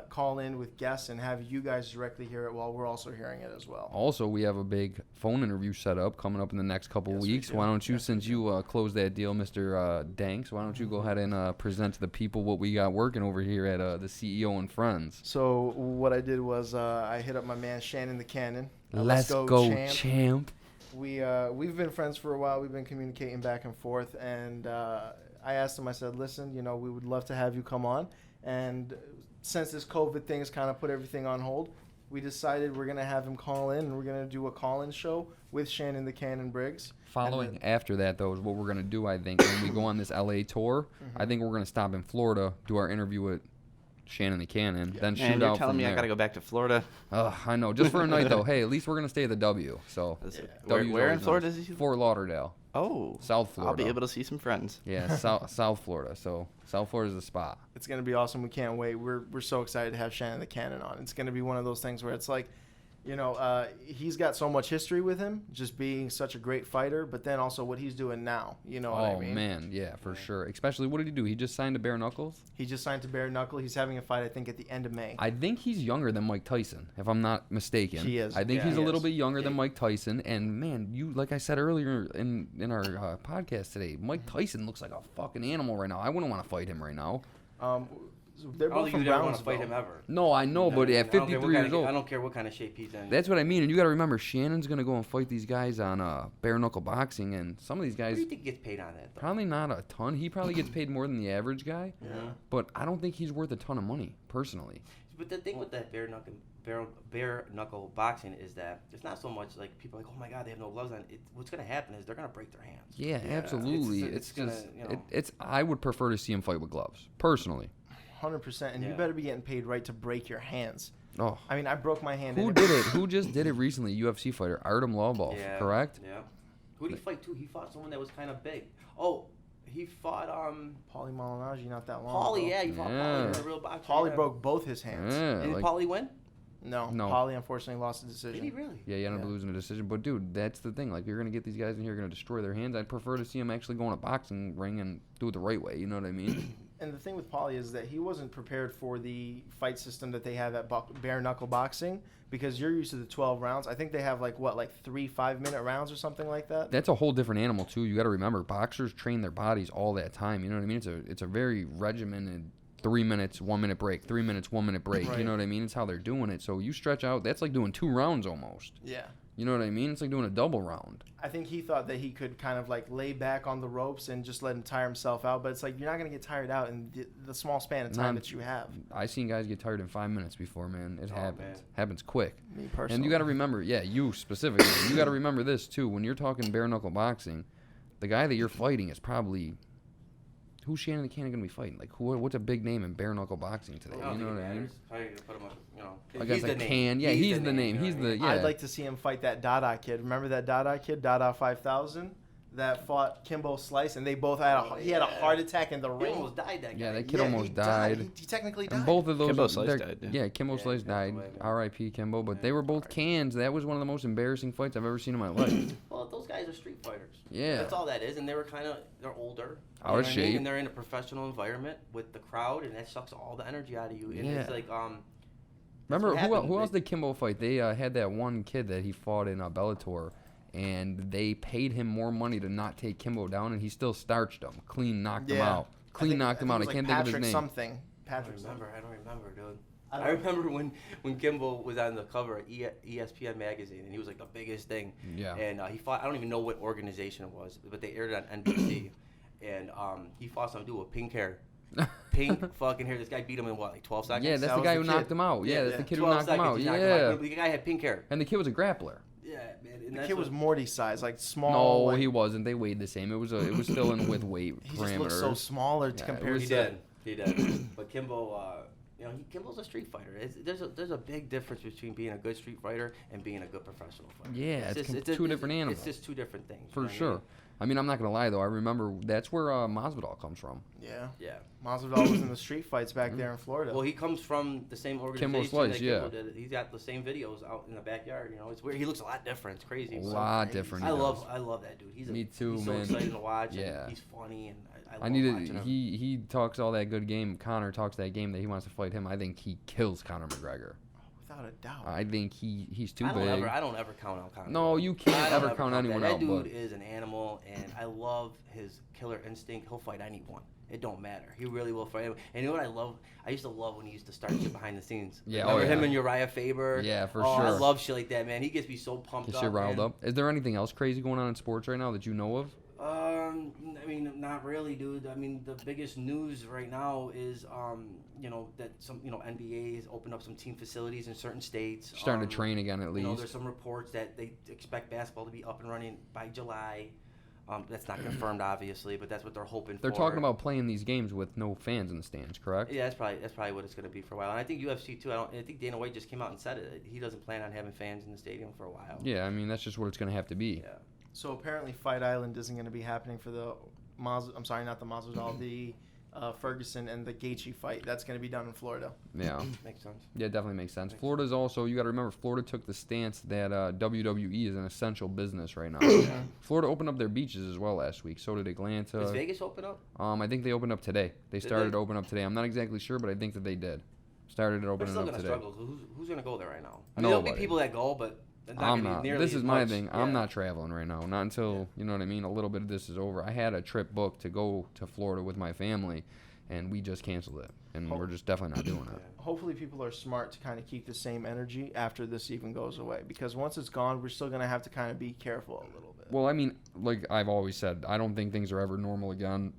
call in with guests and have you guys directly hear it while we're also hearing it as well. Also, we have a big phone interview set up coming up in the next couple Yes, we weeks. do. Why don't you, Yes, since you closed that deal, Mr. Danks, why don't you go ahead and present to the people what we got working over here at the CEO and Friends? So what I did was I hit up my man Shannon the Cannon. Let's go, champ. We've been friends for a while. We've been communicating back and forth, and I asked him. I said, "Listen, we would love to have you come on." And since this COVID thing has kind of put everything on hold, we decided we're gonna have him call in, and we're gonna do a call-in show with Shannon the Cannon Briggs. Following after that, though, is what we're gonna do. I think when we go on this LA tour, I think we're gonna stop in Florida, do our interview with Shannon the Cannon, then shoot Man, you're out telling from me there. I gotta go back to Florida? I know, just for a night though. Hey, at least we're gonna stay at the W. So Where W's in always Florida nice. is he? Fort Lauderdale, Oh, South Florida. I'll be able to see some friends. Yeah, South Florida. So South Florida's the spot. It's gonna be awesome. We can't wait. We're so excited to have Shannon the Cannon on. It's gonna be one of those things where it's like, You know, he's got so much history with him, just being such a great fighter, but then also what he's doing now. You know what I mean? Oh, man, yeah, for sure. Especially, what did he do? He just signed to Bare Knuckles? He just signed to Bare Knuckle. He's having a fight, I think, at the end of May. I think he's younger than Mike Tyson, if I'm not mistaken. He is. I think Yeah, he's a he little is. bit younger than Mike Tyson. And, man, you, like I said earlier in our podcast today, Mike Tyson looks like a fucking animal right now. I wouldn't want to fight him right now. They're I don't both think from you'd ever want to Brownsville. fight him ever. No, I know, but at 53 years old. I don't care what kind of shape he's in. That's what I mean. And you got to remember, Shannon's going to go and fight these guys on bare knuckle boxing. And some of these What guys, do you think he gets paid on that, though? probably not a ton. He probably gets paid more than the average guy. Yeah. But I don't think he's worth a ton of money, personally. But the thing with that bare knuckle boxing is that it's not so much like people are like, oh my god, they have no gloves on. What's going to happen is they're going to break their hands. Yeah, absolutely. It's gonna, just, you know. it's. I would prefer to see him fight with gloves, personally. 100%. And you Yeah. better be getting paid right to break your hands. Oh, I mean, I broke my hand. who in did it? Who just did it recently? UFC fighter Artem Lobov, Yeah, correct? Yeah. Who did he fight too? He fought someone that was kind of big. Oh, he fought Paulie Malignaggi not that long Paulie. ago. Yeah, he fought Yeah. Paulie. He a real boxer. Paulie yeah. broke both his hands. Yeah, Did like, Paulie win? No, No. Paulie unfortunately lost the Did decision. he really? yeah, he ended up Yeah. losing a decision. But dude, that's the thing. Like, you're gonna get these guys in here, gonna destroy their hands. I'd prefer to see him actually go in a boxing ring and do it the right way. You know what I mean? And the thing with Paulie is that he wasn't prepared for the fight system that they have at bare knuckle boxing, because you're used to the 12 rounds. I think they have like 3 5-minute rounds or something like that. That's a whole different animal too. You got to remember, boxers train their bodies all that time. You know what I mean? It's a very regimented 3 minutes, 1 minute break, 3 minutes, 1 minute break. Right. You know what I mean? It's how they're doing it. So you stretch out. That's like doing 2 rounds almost. Yeah. You know what I mean? It's like doing a double round. I think he thought that he could kind of like lay back on the ropes and just let him tire himself out. But it's like, you're not going to get tired out in the small span of time Not- that you have. I seen guys get tired in 5 minutes before, man. It Oh, happens. man. Happens quick. Me personally. And you got to remember, yeah, you specifically, you got to remember this too. When you're talking bare knuckle boxing, the guy that you're fighting is probably who's Shannon Cannon gonna be fighting? Like, what's a big name in bare knuckle boxing today? I don't You know think what it I mean? matters. Probably gonna put him up, you know. Against he's a the name. Can, yeah, he's the name. you know He's what I the mean? yeah. I'd like to see him fight that Dada kid. Remember that Dada kid, Dada 5000, that fought Kimbo Slice, and they both had he had a heart attack in the He ring. almost died, that guy. Yeah, that kid Yeah, almost he died. He technically died. And both of those, Kimbo Slice they're- died, yeah. Yeah, Kimbo Yeah, Slice he passed died. away, man. R.I.P. Kimbo. But Yeah, they were both R.I.P. cans. That was one of the most embarrassing fights I've ever seen in my life. Well, those guys are street fighters. Yeah. That's all that is, and they were they're older. Out of you know what I mean? shape. And they're in a professional environment with the crowd, and that sucks all the energy out of you. And it's Yeah. like, Remember what happened. who else did Kimbo fight? They had that one kid that he fought in Bellator, and they paid him more money to not take Kimbo down, and he still starched him. Clean knocked him Yeah. out. Clean knocked him out. I it was can't like think of his Patrick name. something. I Patrick don't something. remember, dude. I remember when Kimbo was on the cover of ESPN magazine, and he was like the biggest thing. Yeah. And he fought. I don't even know what organization it was, but they aired it on NBC. And he fought some dude with pink hair. Pink fucking hair. This guy beat him in what, like 12 seconds? Yeah, that's That the was guy the who kid. knocked him out. Yeah, Yeah, that's the yeah. kid who 12 knocked him seconds, out. he knocked him Yeah. out. The guy had pink hair. And the kid was a grappler. Yeah, man. And The that's kid was what- Morty's size, like small. No, like, he wasn't. They weighed the same. It was still in with weight He just looks parameters. so smaller Yeah, it compared was- He to. did. But Kimbo, Kimbo's a street fighter. There's a big difference between being a good street fighter and being a good professional fighter. Yeah, it's two different animals. It's just two different things. you For know what I sure. mean? I mean, I'm not gonna lie though. I remember that's where Masvidal comes from. Yeah. Yeah. Masvidal was in the street fights back there in Florida. Well, he comes from the same organization. Kimbo Slice, that Kimbo yeah. did. He's got the same videos out in the backyard. You know, it's weird. He looks a lot different. It's crazy. A So lot crazy. different. I he love does. that dude. Me too, he's man. so exciting to watch. Yeah. And he's funny, and I love I need watching to. him. He talks all that good game. Connor talks that game that he wants to fight him. I think he kills Conor McGregor. Without a doubt. I think he's too I don't big. ever count out Conor. No, you I can't don't ever count anyone that. out. That dude But is an animal, and I love his killer instinct. He'll fight anyone. It don't matter. He really will fight anyone. And you know what I love? I used to love when he used to start shit behind the scenes. Yeah, Remember oh, him yeah. and Uriah Faber? Yeah, for I sure. love shit like that, man. He gets me so pumped get up. shit riled man. up. Is there anything else crazy going on in sports right now that you know of? I mean, not really, dude. I mean, the biggest news right now is, that some, NBA has opened up some team facilities in certain states. Starting to train again at least. There's some reports that they expect basketball to be up and running by July. That's not confirmed, obviously, but that's what they're hoping They're for. talking about playing these games with no fans in the stands, correct? Yeah, that's probably what it's going to be for a while. And I think UFC too. I think Dana White just came out and said it. He doesn't plan on having fans in the stadium for a while. Yeah, I mean that's just what it's gonna have to be. Yeah. So apparently, Fight Island isn't going to be happening for the not the Masvidal, the Ferguson and the Gaethje fight. That's going to be done in Florida. Yeah. Makes sense. Yeah, it definitely makes sense. Florida's also, you got to remember, Florida took the stance that WWE is an essential business right now. Florida opened up their beaches as well last week. So did Atlanta. Does Vegas open up? I think they opened up today. They Did started they? to open up today. I'm not exactly sure, but I think that they did. Started We're opening still up gonna today. struggle. Who's gonna go there right now? I mean, there'll be Nobody. people that go, but it's not I'm gonna not. be nearly This is as my much. thing. Yeah. I'm not traveling right now. Not until, you know what I mean, a little bit of this is over. I had a trip booked to go to Florida with my family, and we just canceled it. And we're just definitely not doing it. Hopefully people are smart to kind of keep the same energy after this even goes away. Because once it's gone, we're still going to have to kind of be careful a little bit. Well, I mean, like I've always said, I don't think things are ever normal again.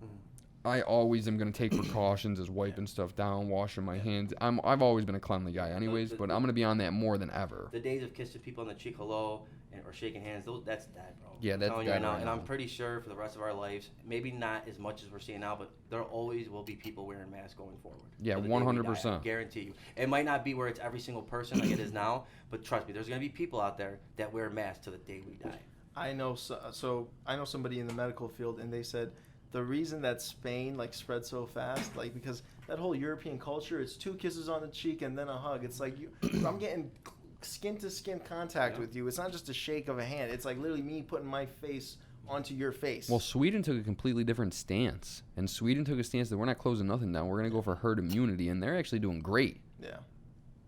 I always am going to take precautions as wiping stuff down, washing my hands. I've always been a cleanly guy anyways, but I'm going to be on that more than ever. The days of kissing people on the cheek, hello, or shaking hands, that's dead, bro. Yeah, I'm that's telling you dead right now. right And now. I'm pretty sure for the rest of our lives, maybe not as much as we're seeing now, but there always will be people wearing masks going forward. Yeah, till the day we die, 100%. I guarantee you. It might not be where it's every single person like it is now, but trust me, there's going to be people out there that wear masks till the day we die. I know I know somebody in the medical field, and they said the reason that Spain like spread so fast, like because that whole European culture, it's 2 kisses on the cheek and then a hug. It's like I'm getting skin to skin contact with you. It's not just a shake of a hand. It's like literally me putting my face onto your face. Well, Sweden took a completely different stance. And Sweden took a stance that we're not closing nothing down. We're going to go for herd immunity, and they're actually doing great. Yeah.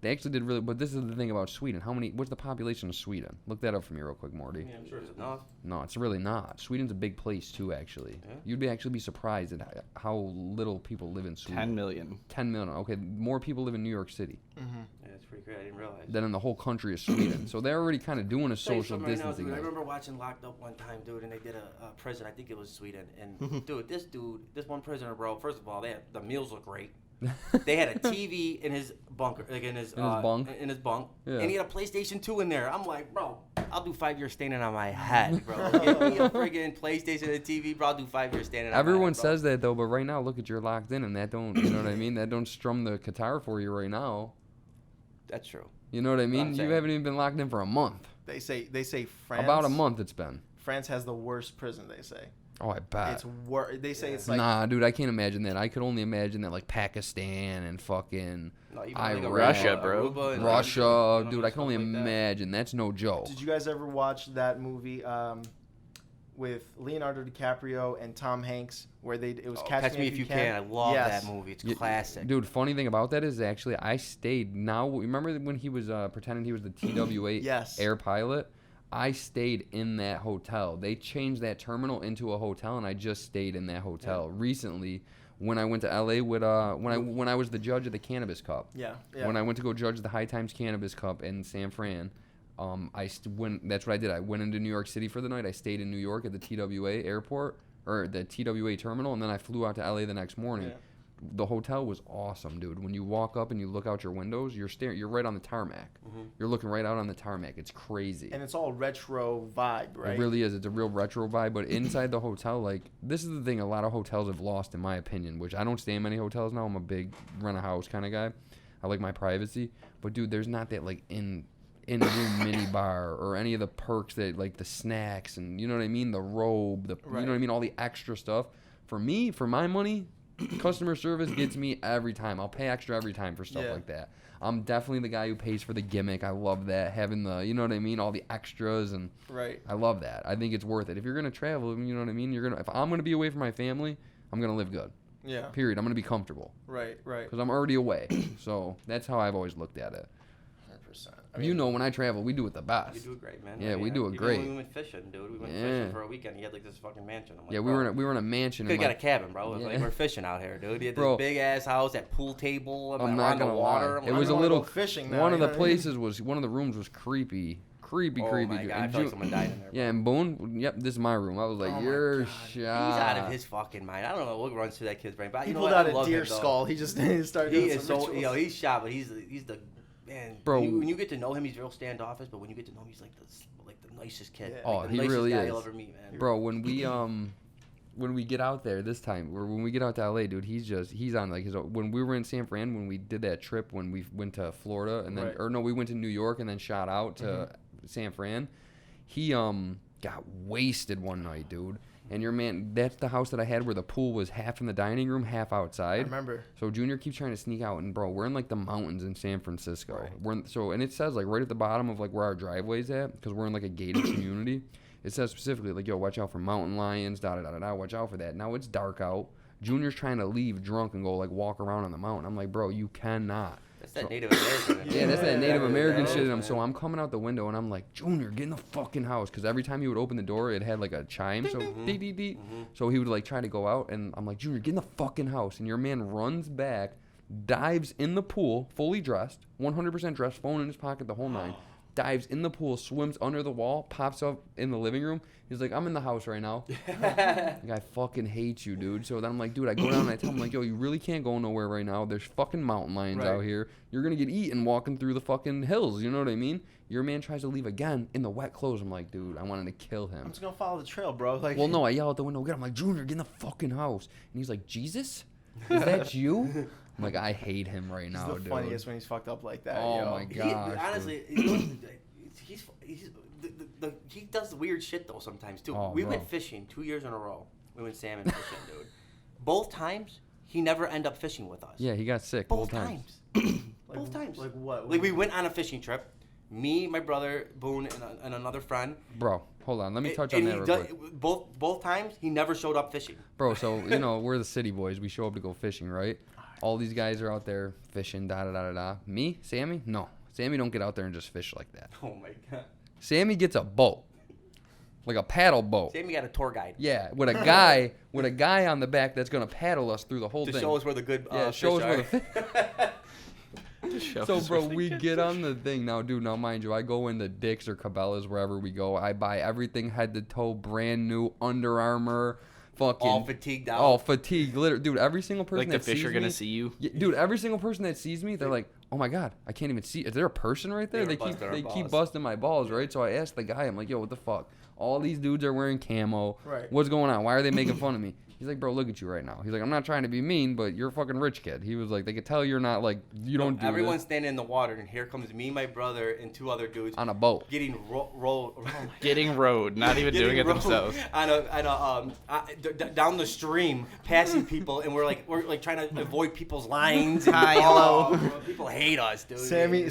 They actually did really, but this is the thing about Sweden. What's the population of Sweden? Look that up for me real quick, Morty. Yeah, I'm sure it's enough. No, it's really not. Sweden's a big place too, actually. Yeah? You'd actually be surprised at how little people live in Sweden. 10 million. 10 million. Okay, more people live in New York City Mm-hmm. Yeah, it's pretty great. I didn't realize. than in the whole country of Sweden. So they're already kind of doing a Tell you social something right now, distancing. dude, I thing. remember watching Locked Up one time, dude, and they did a prison. I think it was Sweden. And this one prisoner, bro. First of all, the meals look great. They had a TV in his bunker, like in his bunk? in his bunk, Yeah. and he had a PlayStation 2 in there. I'm like, bro, I'll do 5 years standing on my head, bro. Give me a friggin' PlayStation and a TV, bro. I'll do 5 years standing on my Everyone head, bro. says that though, but right now, look at you're locked in, and that don't, you know what I mean? That don't strum the guitar for you right now. That's true. You know what I mean? I'm You saying. haven't even been locked in for a month. They say France. About a month it's been. France has the worst prison. They say Oh, I bet. it's They say it's like Nah, dude, I can't imagine that. I could only imagine that like Pakistan and fucking No, even Iran, like Russia, bro. Aruba and Russia, dude. I stuff can only like that. imagine. That's no joke. Did you guys ever watch that movie with Leonardo DiCaprio and Tom Hanks where it was Catch Me If You Can. I love Yes. that movie. It's Yeah, classic. Dude, funny thing about that is actually I stayed. Now, remember when he was pretending he was the TWA Yes. air pilot? I stayed in that hotel. They changed that terminal into a hotel, and I just stayed in that hotel recently. When I went to LA with when I was the judge of the Cannabis Cup. Yeah. When I went to go judge the High Times Cannabis Cup in San Fran, that's what I did. I went into New York City for the night. I stayed in New York at the TWA airport or the TWA terminal, and then I flew out to LA the next morning. Yeah. The hotel was awesome, dude. When you walk up and you look out your windows, you're right on the tarmac. You're looking right out on the tarmac. It's crazy. And it's all retro vibe, right? It really is. It's a real retro vibe. But inside the hotel, like, this is the thing a lot of hotels have lost, in my opinion, which I don't stay in many hotels now. I'm a big rent-a-house kind of guy. I like my privacy. But, dude, there's not that, like, in-room mini bar or any of the perks that, like, the snacks and, you know what I mean? The robe, you know what I mean? All the extra stuff. For me, for my money, customer service gets me every time. I'll pay extra every time for stuff like that. I'm definitely the guy who pays for the gimmick. I love that. Having the, you know what I mean, all the extras, and I love that. I think it's worth it. If you're going to travel, you know what I mean? If I'm going to be away from my family, I'm going to live good. Yeah. Period. I'm going to be comfortable. Right. Because I'm already away. So that's how I've always looked at it. 100%. You know, when I travel, we do it the best. You do it great, man. Yeah, we do it Even great. when we went fishing, dude. We went Yeah. fishing for a weekend. He had like this fucking mansion. I'm like, Yeah, we bro, were in a mansion. could in have got a like, cabin, bro. It was Yeah. like we're fishing out here, dude. He had this Bro. big ass house, that pool table, I'm around not the gonna water. lie. I'm It like, was I a wanna little go fishing now, one of you the know what I mean? places was one of the rooms was creepy. Oh my god, I And feel like Ju- someone died in there. Bro. Yeah, and Boone, yep, this is my room. I was like, Oh my you're God. shot. He's out of his fucking mind. I don't know what runs through that kid's brain, but He you know pulled what? out I a love deer him, though. skull. He just started He doing is some so, rituals. he's shot, but he's the man. Bro. When you get to know him, he's real standoffish. But when you get to know him, he's like the nicest kid. Yeah. Oh, Like, the he nicest really guy is. You'll ever meet, man. Bro, when we get out there this time, or when we get out to LA, dude, he's on like his own. When we were in San Fran, when we did that trip, when we went to Florida, and then, Right. or no, we went to New York and then shot out to San Fran. He got wasted one night, dude. And your man, that's the house that I had where the pool was half in the dining room, half outside. I remember. So Junior keeps trying to sneak out, and bro, we're in like the mountains in San Francisco. Right. And it says like right at the bottom of like where our driveway's at, because we're in like a gated community. It says specifically like, yo, watch out for mountain lions, da da da da da. Watch out for that. Now it's dark out. Junior's trying to leave drunk and go like walk around on the mountain. I'm like, bro, you cannot. That's that Native American. Yeah, that's that Native American shit. Man. So I'm coming out the window and I'm like, Junior, get in the fucking house. Because every time he would open the door, it had like a chime. So dee dee dee. So he would like try to go out. And I'm like, Junior, get in the fucking house. And your man runs back, dives in the pool, fully dressed, 100% dressed, phone in his pocket, the whole nine. Dives in the pool, swims under the wall, pops up in the living room. He's like, I'm in the house right now. Like, I fucking hate you, dude. So then I'm like, dude, I go down and I tell him, like, yo, you really can't go nowhere right now. There's fucking mountain lions out here. You're going to get eaten walking through the fucking hills. You know what I mean? Your man tries to leave again in the wet clothes. I'm like, dude, I wanted to kill him. I'm just gonna follow the trail, bro. Like, Well, no, I yell out the window again. I'm like, Junior, get in the fucking house. And he's like, Jesus? Is that you? I'm like, I hate him right he's now, the dude. funniest when he's fucked up like that. Oh yo. my God. Honestly, he does weird shit though sometimes too. Oh, We bro. went fishing 2 years in a row. We went salmon fishing, dude. Both times he never ended up fishing with us. Yeah, he got sick both both times. Both times. Like what? Like we went on a fishing trip. Me, my brother, Boone, and another friend. Bro, hold on. Let me touch And on that he real quick. both times he never showed up fishing. Bro, so, you know, we're the city boys. We show up to go fishing, right? All these guys are out there fishing, da-da-da-da-da. Me, Sammy? No. Sammy don't get out there and just fish like that. Oh my god. Sammy gets a boat. Like a paddle boat. Sammy got a tour guide Yeah, with a guy on the back that's going to paddle us through the whole to thing. show us where the good Yeah, fish show us where are. the So, bro, we get on the thing. Now, dude, now, mind you, I go into Dick's or Cabela's, wherever we go. I buy everything head to toe, brand new, Under Armour, fucking... All fatigued out. All fatigued. Dude, every single person Like the that fish sees are gonna me- see you. Yeah, dude, every single person that sees me, they're like, oh my God, I can't even see. Is there a person right there? They They were keep busting our keep balls. busting my balls, right? So I asked the guy, I'm like, yo, what the fuck? All these dudes are wearing camo. Right. What's going on? Why are they making fun of me? He's like, bro, look at you right now. He's like, I'm not trying to be mean, but you're a fucking rich kid. He was like, they could tell you're not like, you don't do Everyone's this standing in the water, and here comes me, my brother, and two other dudes on a boat. getting rolled. Getting rowed, not even doing it rowed themselves. down the stream, passing people, and we're like trying to avoid people's lines. And, Hi, hello. bro, people hate us, dude.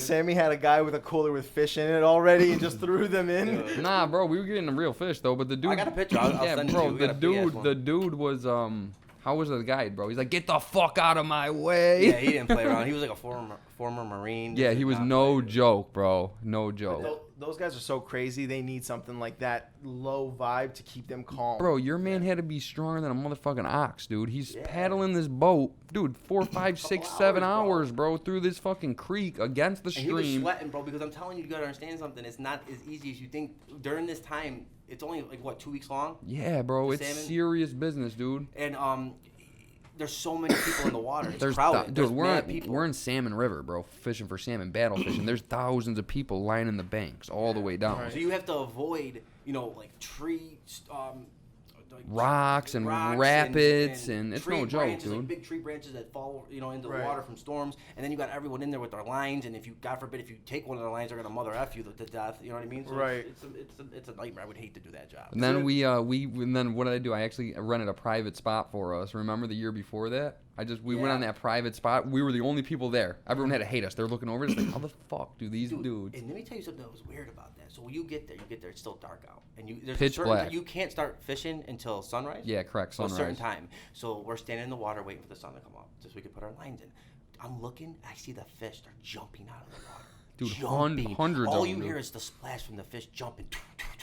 Sammy had a guy with a cooler with fish in it already and just threw them in. Nah, bro, we were getting the real fish though, but the dude. I got a picture. I'll yeah, send it bro, to you. We got a big-ass one. the dude was how was the guide, bro? He's like, get the fuck out of my way. Yeah, he didn't play around. He was like a former Marine. Yeah, Just he was not no play. joke, bro. No joke. Those guys are so crazy. They need something like that low vibe to keep them calm. Bro, your man had to be stronger than a motherfucking ox, dude. He's paddling this boat, dude, 4, 5, 6, 7 hours, bro, through this fucking creek against the And he was stream. sweating, bro, because I'm telling you, you gotta understand something. It's not as easy as you think. During this time, it's only like what, 2 weeks long, Yeah, bro, The it's salmon? serious business, dude. and there's so many people in the water. It's There's crowded. dude, There's we're mad in, people. we're in Salmon River, bro, fishing for salmon, battle fishing. There's thousands of people lining the banks all the way down. So you have to avoid, like trees, like Rocks and rapids, and it's tree no joke, branches, dude. Like big tree branches that fall, into the Right. water from storms, and then you got everyone in there with their lines, and if you, God forbid, if you take one of their lines, they're gonna mother f you to death. You know what I mean? So Right. It's a nightmare. I would hate to do that job. And then and then what did I do? I actually rented a private spot for us. Remember the year before that? We went on that private spot. We were the only people there. Everyone had to hate us. They're looking over. It's like, how the fuck do these dudes? And let me tell you something that was weird about that. So when you get there, it's still dark out, and there's Pitch a certain black. You can't start fishing until sunrise. Yeah, correct. So a certain Sunrise. time. So we're standing in the water waiting for the sun to come up, just so we can put our lines in. I'm looking. I see the fish. They're jumping out of the water. Dude, Jumping. hundreds All of you them, hear dude. is the splash from the fish jumping.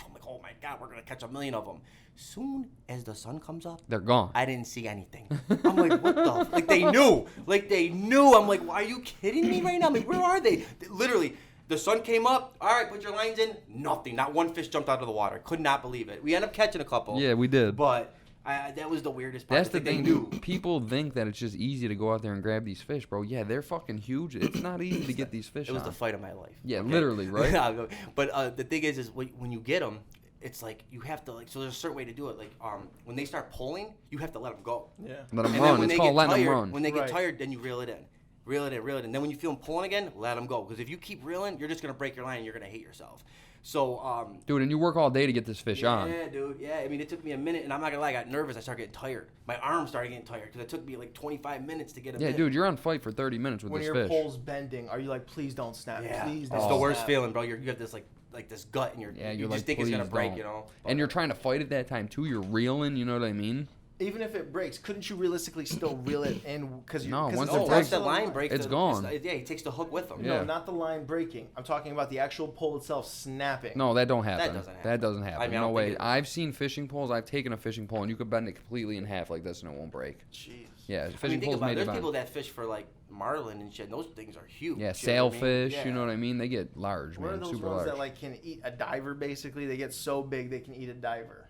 I'm like, oh my god, we're gonna catch 1,000,000 of them. Soon as the sun comes up, They're gone. I didn't see anything. I'm like, what the? Like they knew. I'm like, are you kidding me right now? I'm like, where are they? Literally, the sun came up. All right, put your lines in. Nothing. Not one fish jumped out of the water. Could not believe it. We ended up catching a couple. Yeah, we did. But that was the weirdest part. That's the They thing, knew. dude. People think that it's just easy to go out there and grab these fish, bro. Yeah, they're fucking huge. It's not easy to get these fish It was on. the fight of my life. Yeah, literally, right? But the thing is when you get them, it's like you have to so there's a certain way to do it. Like when they start pulling, you have to let them go. Yeah. Let them And then run. when It's they called get letting tired, them run. when they get Right. tired, then you reel it in. And then when you feel them pulling again, let them go. Because if you keep reeling, you're just gonna break your line and you're gonna hate yourself. So, Dude, and you work all day to get this fish on. yeah, dude. Yeah, I mean, it took me a minute, and I'm not gonna lie, I got nervous. I started getting tired. My arms started getting tired because it took me like 25 minutes to get him Yeah, in. dude, you're on fight for 30 minutes with When this your fish. pole's bending, are you like, please don't snap? Yeah, Please it's don't the worst snap. feeling, bro. You have this like this gut, and Yeah, you you're just like, think it's gonna please break, don't. you know. And you're trying to fight at that time too. You're reeling, you know what I mean? Even if it breaks, couldn't you realistically still reel it in? Because No, once it's it a breaks- the still line breaks, it's gone. Yeah, he takes the hook with him. Yeah. No, not the line breaking. I'm talking about the actual pole itself snapping. No, that don't happen. doesn't happen. That doesn't happen. I mean, I no don't way. think it- I've seen fishing poles. I've taken a fishing pole and you could bend it completely in half like this and it won't break. Jeez. Yeah, I fishing mean, think poles about it. made There's of people that fish for like marlin and shit. And those things are huge. yeah, you know what I mean? sailfish. Yeah. You know what I mean? They get large, What are man, those super ones large. that like can eat a diver? Basically, they get so big they can eat a diver.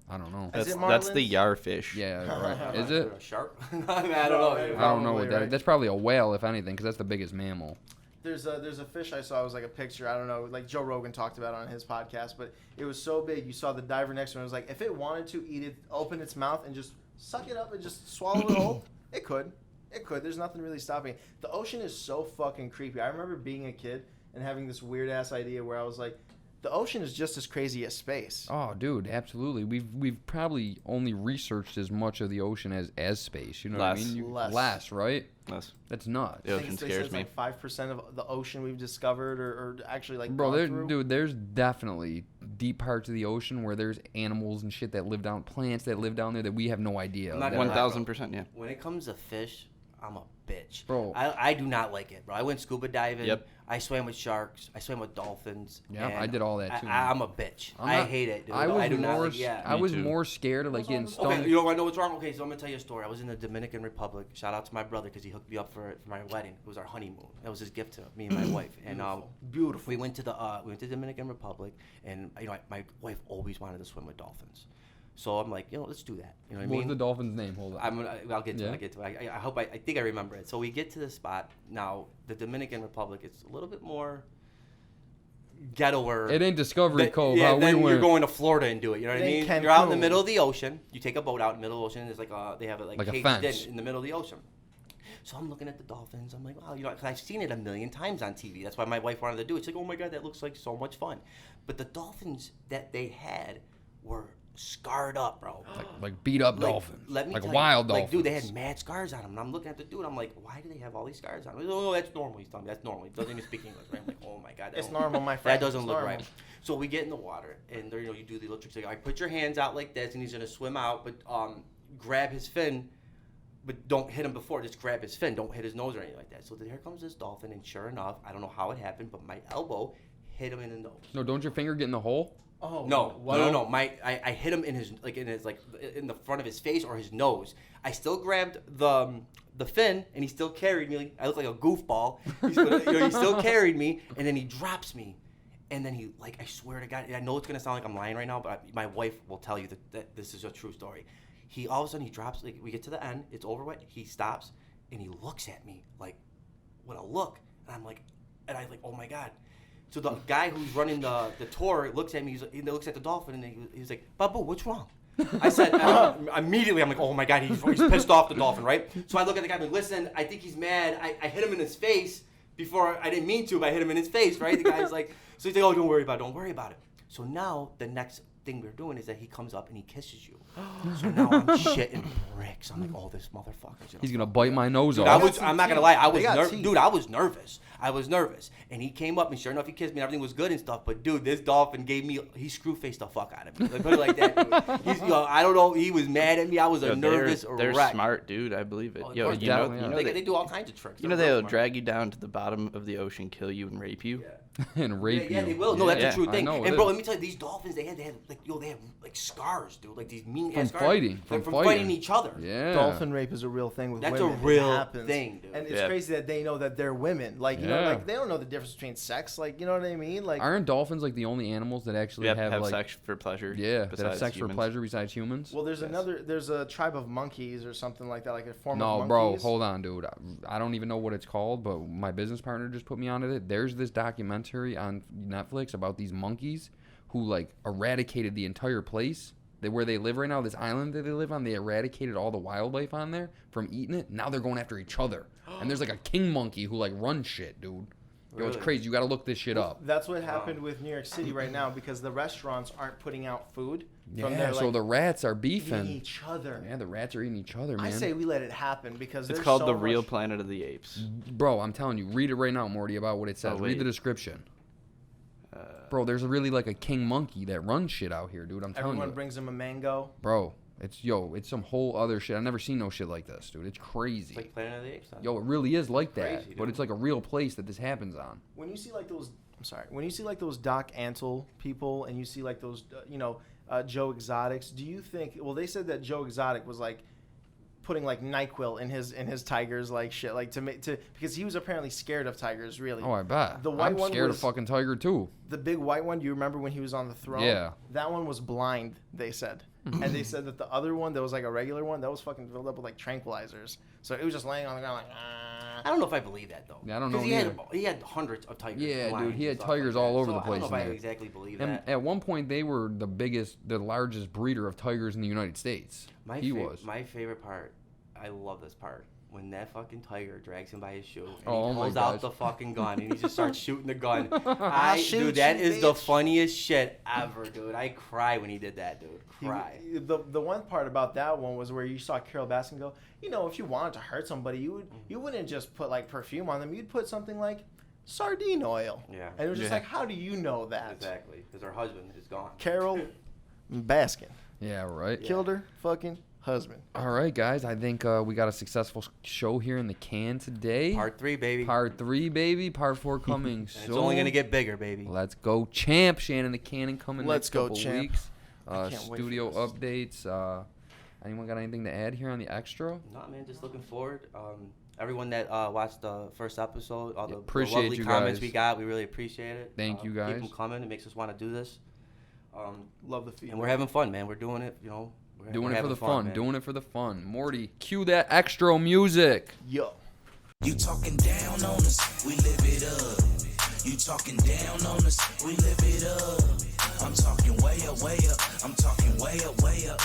I don't know. Is That's it the marlins? yarfish. Yeah, right. Is A it? shark? I mean, I don't know. No, I don't know Probably, what that. right? That's probably a whale, if anything, because that's the biggest mammal. There's a fish I saw. It was like a picture. I don't know. Like Joe Rogan talked about it on his podcast, but it was so big. You saw the diver next to it. It was like if it wanted to eat it, open its mouth and just suck it up and just swallow it whole, it could. It could. There's nothing really stopping it. The ocean is so fucking creepy. I remember being a kid and having this weird ass idea where I was like, the ocean is just as crazy as space. Oh, dude, absolutely. We've probably only researched as much of the ocean as space. You know what I Less. mean? Less. Right? That's- That's nuts. The I think ocean they said scares it's me. like 5% of the ocean we've discovered or actually like Bro, gone through. dude, there's definitely deep parts of the ocean where there's animals and shit that live down, plants that live down there that we have no idea. I'm not of. gonna lie, 1,000%, yeah. When it comes to fish, I'm a bitch. Bro. I do not like it, bro. I went scuba diving. Yep. I swam with sharks. I swam with dolphins. Yep, and I did all that too, I'm a bitch. I'm I not- hate it, dude. I was do not more, like, yeah. I Me was too. more scared of like getting stung. Okay, you know what? I know what's wrong. Okay, so I'm gonna tell you a story. I was in the Dominican Republic. Shout out to my brother because he hooked me up for my wedding. It was our honeymoon. That was his gift to me and my wife. And Beautiful. we went to the Dominican Republic, and you know my wife always wanted to swim with dolphins. So I'm like, let's do that. You know what I What mean? was the dolphin's name? Hold on. I'll get to it. Yeah. I'll get to it. I hope I think I remember it. So we get to the spot. Now, the Dominican Republic is a little bit more ghettoer. It ain't Discovery Cove. Yeah, how we then you're went. going to Florida and do it. You know what I It mean? ain't You're out in the Cancun. middle of the ocean. You take a boat out in the middle of the ocean. And there's like they have it like Like a caged fence. in the middle of the ocean. So I'm looking at the dolphins. I'm like, wow, because I've seen it a million times on TV. That's why my wife wanted to do it. She's like, oh my God, that looks like so much fun. But the dolphins that they had were scarred up, bro. like beat up Like, dolphins. let me Like tell wild you, dolphins. Like, dude, they had mad scars on them. And I'm looking at the dude. I'm like, why do they have all these scars on them? He's like, oh, that's normal. He's telling me that's normal. He doesn't even speak English. Right? I'm like, oh my God, It's don't- normal, my friend. That doesn't It's look normal. right. So we get in the water, and there, you do the little tricks. Like, all right, put your hands out like this, and he's gonna swim out, but grab his fin, but don't hit him before. Just grab his fin. Don't hit his nose or anything like that. So here comes this dolphin, and sure enough, I don't know how it happened, but my elbow hit him in the nose. No, don't your finger get in the hole? Oh No. I hit him in his in the front of his face or his nose. I still grabbed the fin, and he still carried me. I look like a goofball. He still carried me, and then he drops me, and then he I swear to God, I know it's gonna sound like I'm lying right now, but my wife will tell you that this is a true story. He all of a sudden he drops. Like, we get to the end, it's over with. He stops, and he looks at me like with a look, and I'm like, oh my God. So the guy who's running the tour looks at me. He looks at the dolphin, and he's like, "Babu, what's wrong?" I said immediately. I'm like, "Oh my God, he's pissed off the dolphin, right?" So I look at the guy. I'm like, "Listen, I think he's mad. I hit him in his face before. I didn't mean to, but I hit him in his face, right?" The guy's like, so he's like, "Oh, don't worry about it. So now the next thing we're doing is that he comes up and he kisses you. So now I'm shitting bricks. I'm like, oh, this motherfucker's He's gonna bite my nose Dude, off. I'm not gonna lie, I was They got teeth. dude, I was nervous. And he came up, and sure enough, he kissed me, and everything was good and stuff. But dude, this dolphin he screw-faced the fuck out of me. Like, put it like that. Dude. I don't know. He was mad at me. I was a nervous They're wreck. smart, dude. I believe it. Oh, of Yo, course you they know, are. you know They they, do all kinds of tricks. you know They're real they'll smart. drag you down to the bottom of the ocean, kill you, and rape you. And rape Yeah, you. they will. No, that's Yeah, a true I thing. know it And bro, is. let me tell you, these dolphins, they had like scars, dude. Like these mean From ass scars. fighting, Like, from fighting fighting. each other. Yeah. Dolphin rape is a real thing with That's a women. It real happens. thing, dude. And it's Yeah. crazy that they know that they're women. Like, you know, Yeah. like they don't know the difference between sex. Like, you know what I mean? Like, Aren't dolphins like the only animals that actually We have like sex for pleasure. yeah, that have besides sex humans. for pleasure besides humans? well, there's a tribe of monkeys or something like that, like a form No, of bro, monkeys. hold on, dude. I don't even know what it's called, but my business partner just put me onto it. There's this documentary on Netflix about these monkeys who like eradicated the entire place. Where they live right now, this island that they live on, they eradicated all the wildlife on there from eating it. Now they're going after each other. And there's like a king monkey who like runs shit, dude. Yo, it's Really? crazy. You got to look this shit up. That's what happened with New York City right now because the restaurants aren't putting out food from Yeah, their so the rats are eating beefing. each other. Yeah, the rats are eating each other, man. I say we let it happen because It's there's called so The Real much- Planet of the Apes. Bro, I'm telling you, read it right now, Morty, about what it says. Oh, Read the wait. description. Bro, there's really like a king monkey that runs shit out here, dude. I'm telling Everyone you. brings them a mango. Bro, it's some whole other shit. I've never seen no shit like this, dude. It's crazy. It's like Planet of the Apes. Huh? Yo, it really is like that. Crazy, But dude. it's like a real place that this happens on. When you see like those, when you see like those Doc Antle people, and you see like those, Joe Exotics. Do you think? Well, they said that Joe Exotic was like putting like NyQuil in his tigers, like shit, like because he was apparently scared of tigers, really. Oh, I bet. The white I'm one scared was- of fucking tiger too. The big white one. Do you remember when he was on the throne? Yeah. That one was blind. They said, and they said that the other one that was like a regular one that was fucking filled up with like tranquilizers. So it was just laying on the ground like. I don't know if I believe that though. Yeah, I don't know 'Cause neither. he had hundreds of tigers. Yeah, lions dude, he and had stuff tigers like all that. over the So place I don't know in if I there. exactly believe And that. at one point, they were the largest breeder of tigers in the United States. He was. My favorite part. I love this part. When that fucking tiger drags him by his shoe and Oh he my pulls out gosh. the fucking gun and he just starts shooting the gun. shoot Dude, that you, is the bitch. funniest shit ever, dude. I cry when he did that, dude. Cry. The one part about that one was where you saw Carol Baskin go, if you wanted to hurt somebody, you wouldn't just put like perfume on them. You'd put something like sardine oil. Yeah. And it was just Yeah. like, how do you know that? Exactly, because her husband is gone. Carol Baskin Yeah, right. killed her fucking husband. All right, guys. I think we got a successful show here in the can today. Part 3, baby. Part 3, baby. Part 4 coming And soon. it's only gonna get bigger, baby. Let's go, champ. Shannon the Cannon coming Let's next go, couple champ. weeks. I can't wait for Studio this. updates. Anyone got anything to add here on the extra? No, man, just looking forward. Everyone that watched the first episode, all the Appreciate lovely you comments guys. we got, we really appreciate it. Thank you, guys. Keep them coming. It makes us want to do this. Love the feedback. And we're having fun, man. We're doing it, Doing it for having the fun. man. Doing it for the fun. Morty, cue that extra music. Yo. You talking down on us, we live it up. You talking down on us, we live it up. I'm talking way up, way up. I'm talking way up, way up.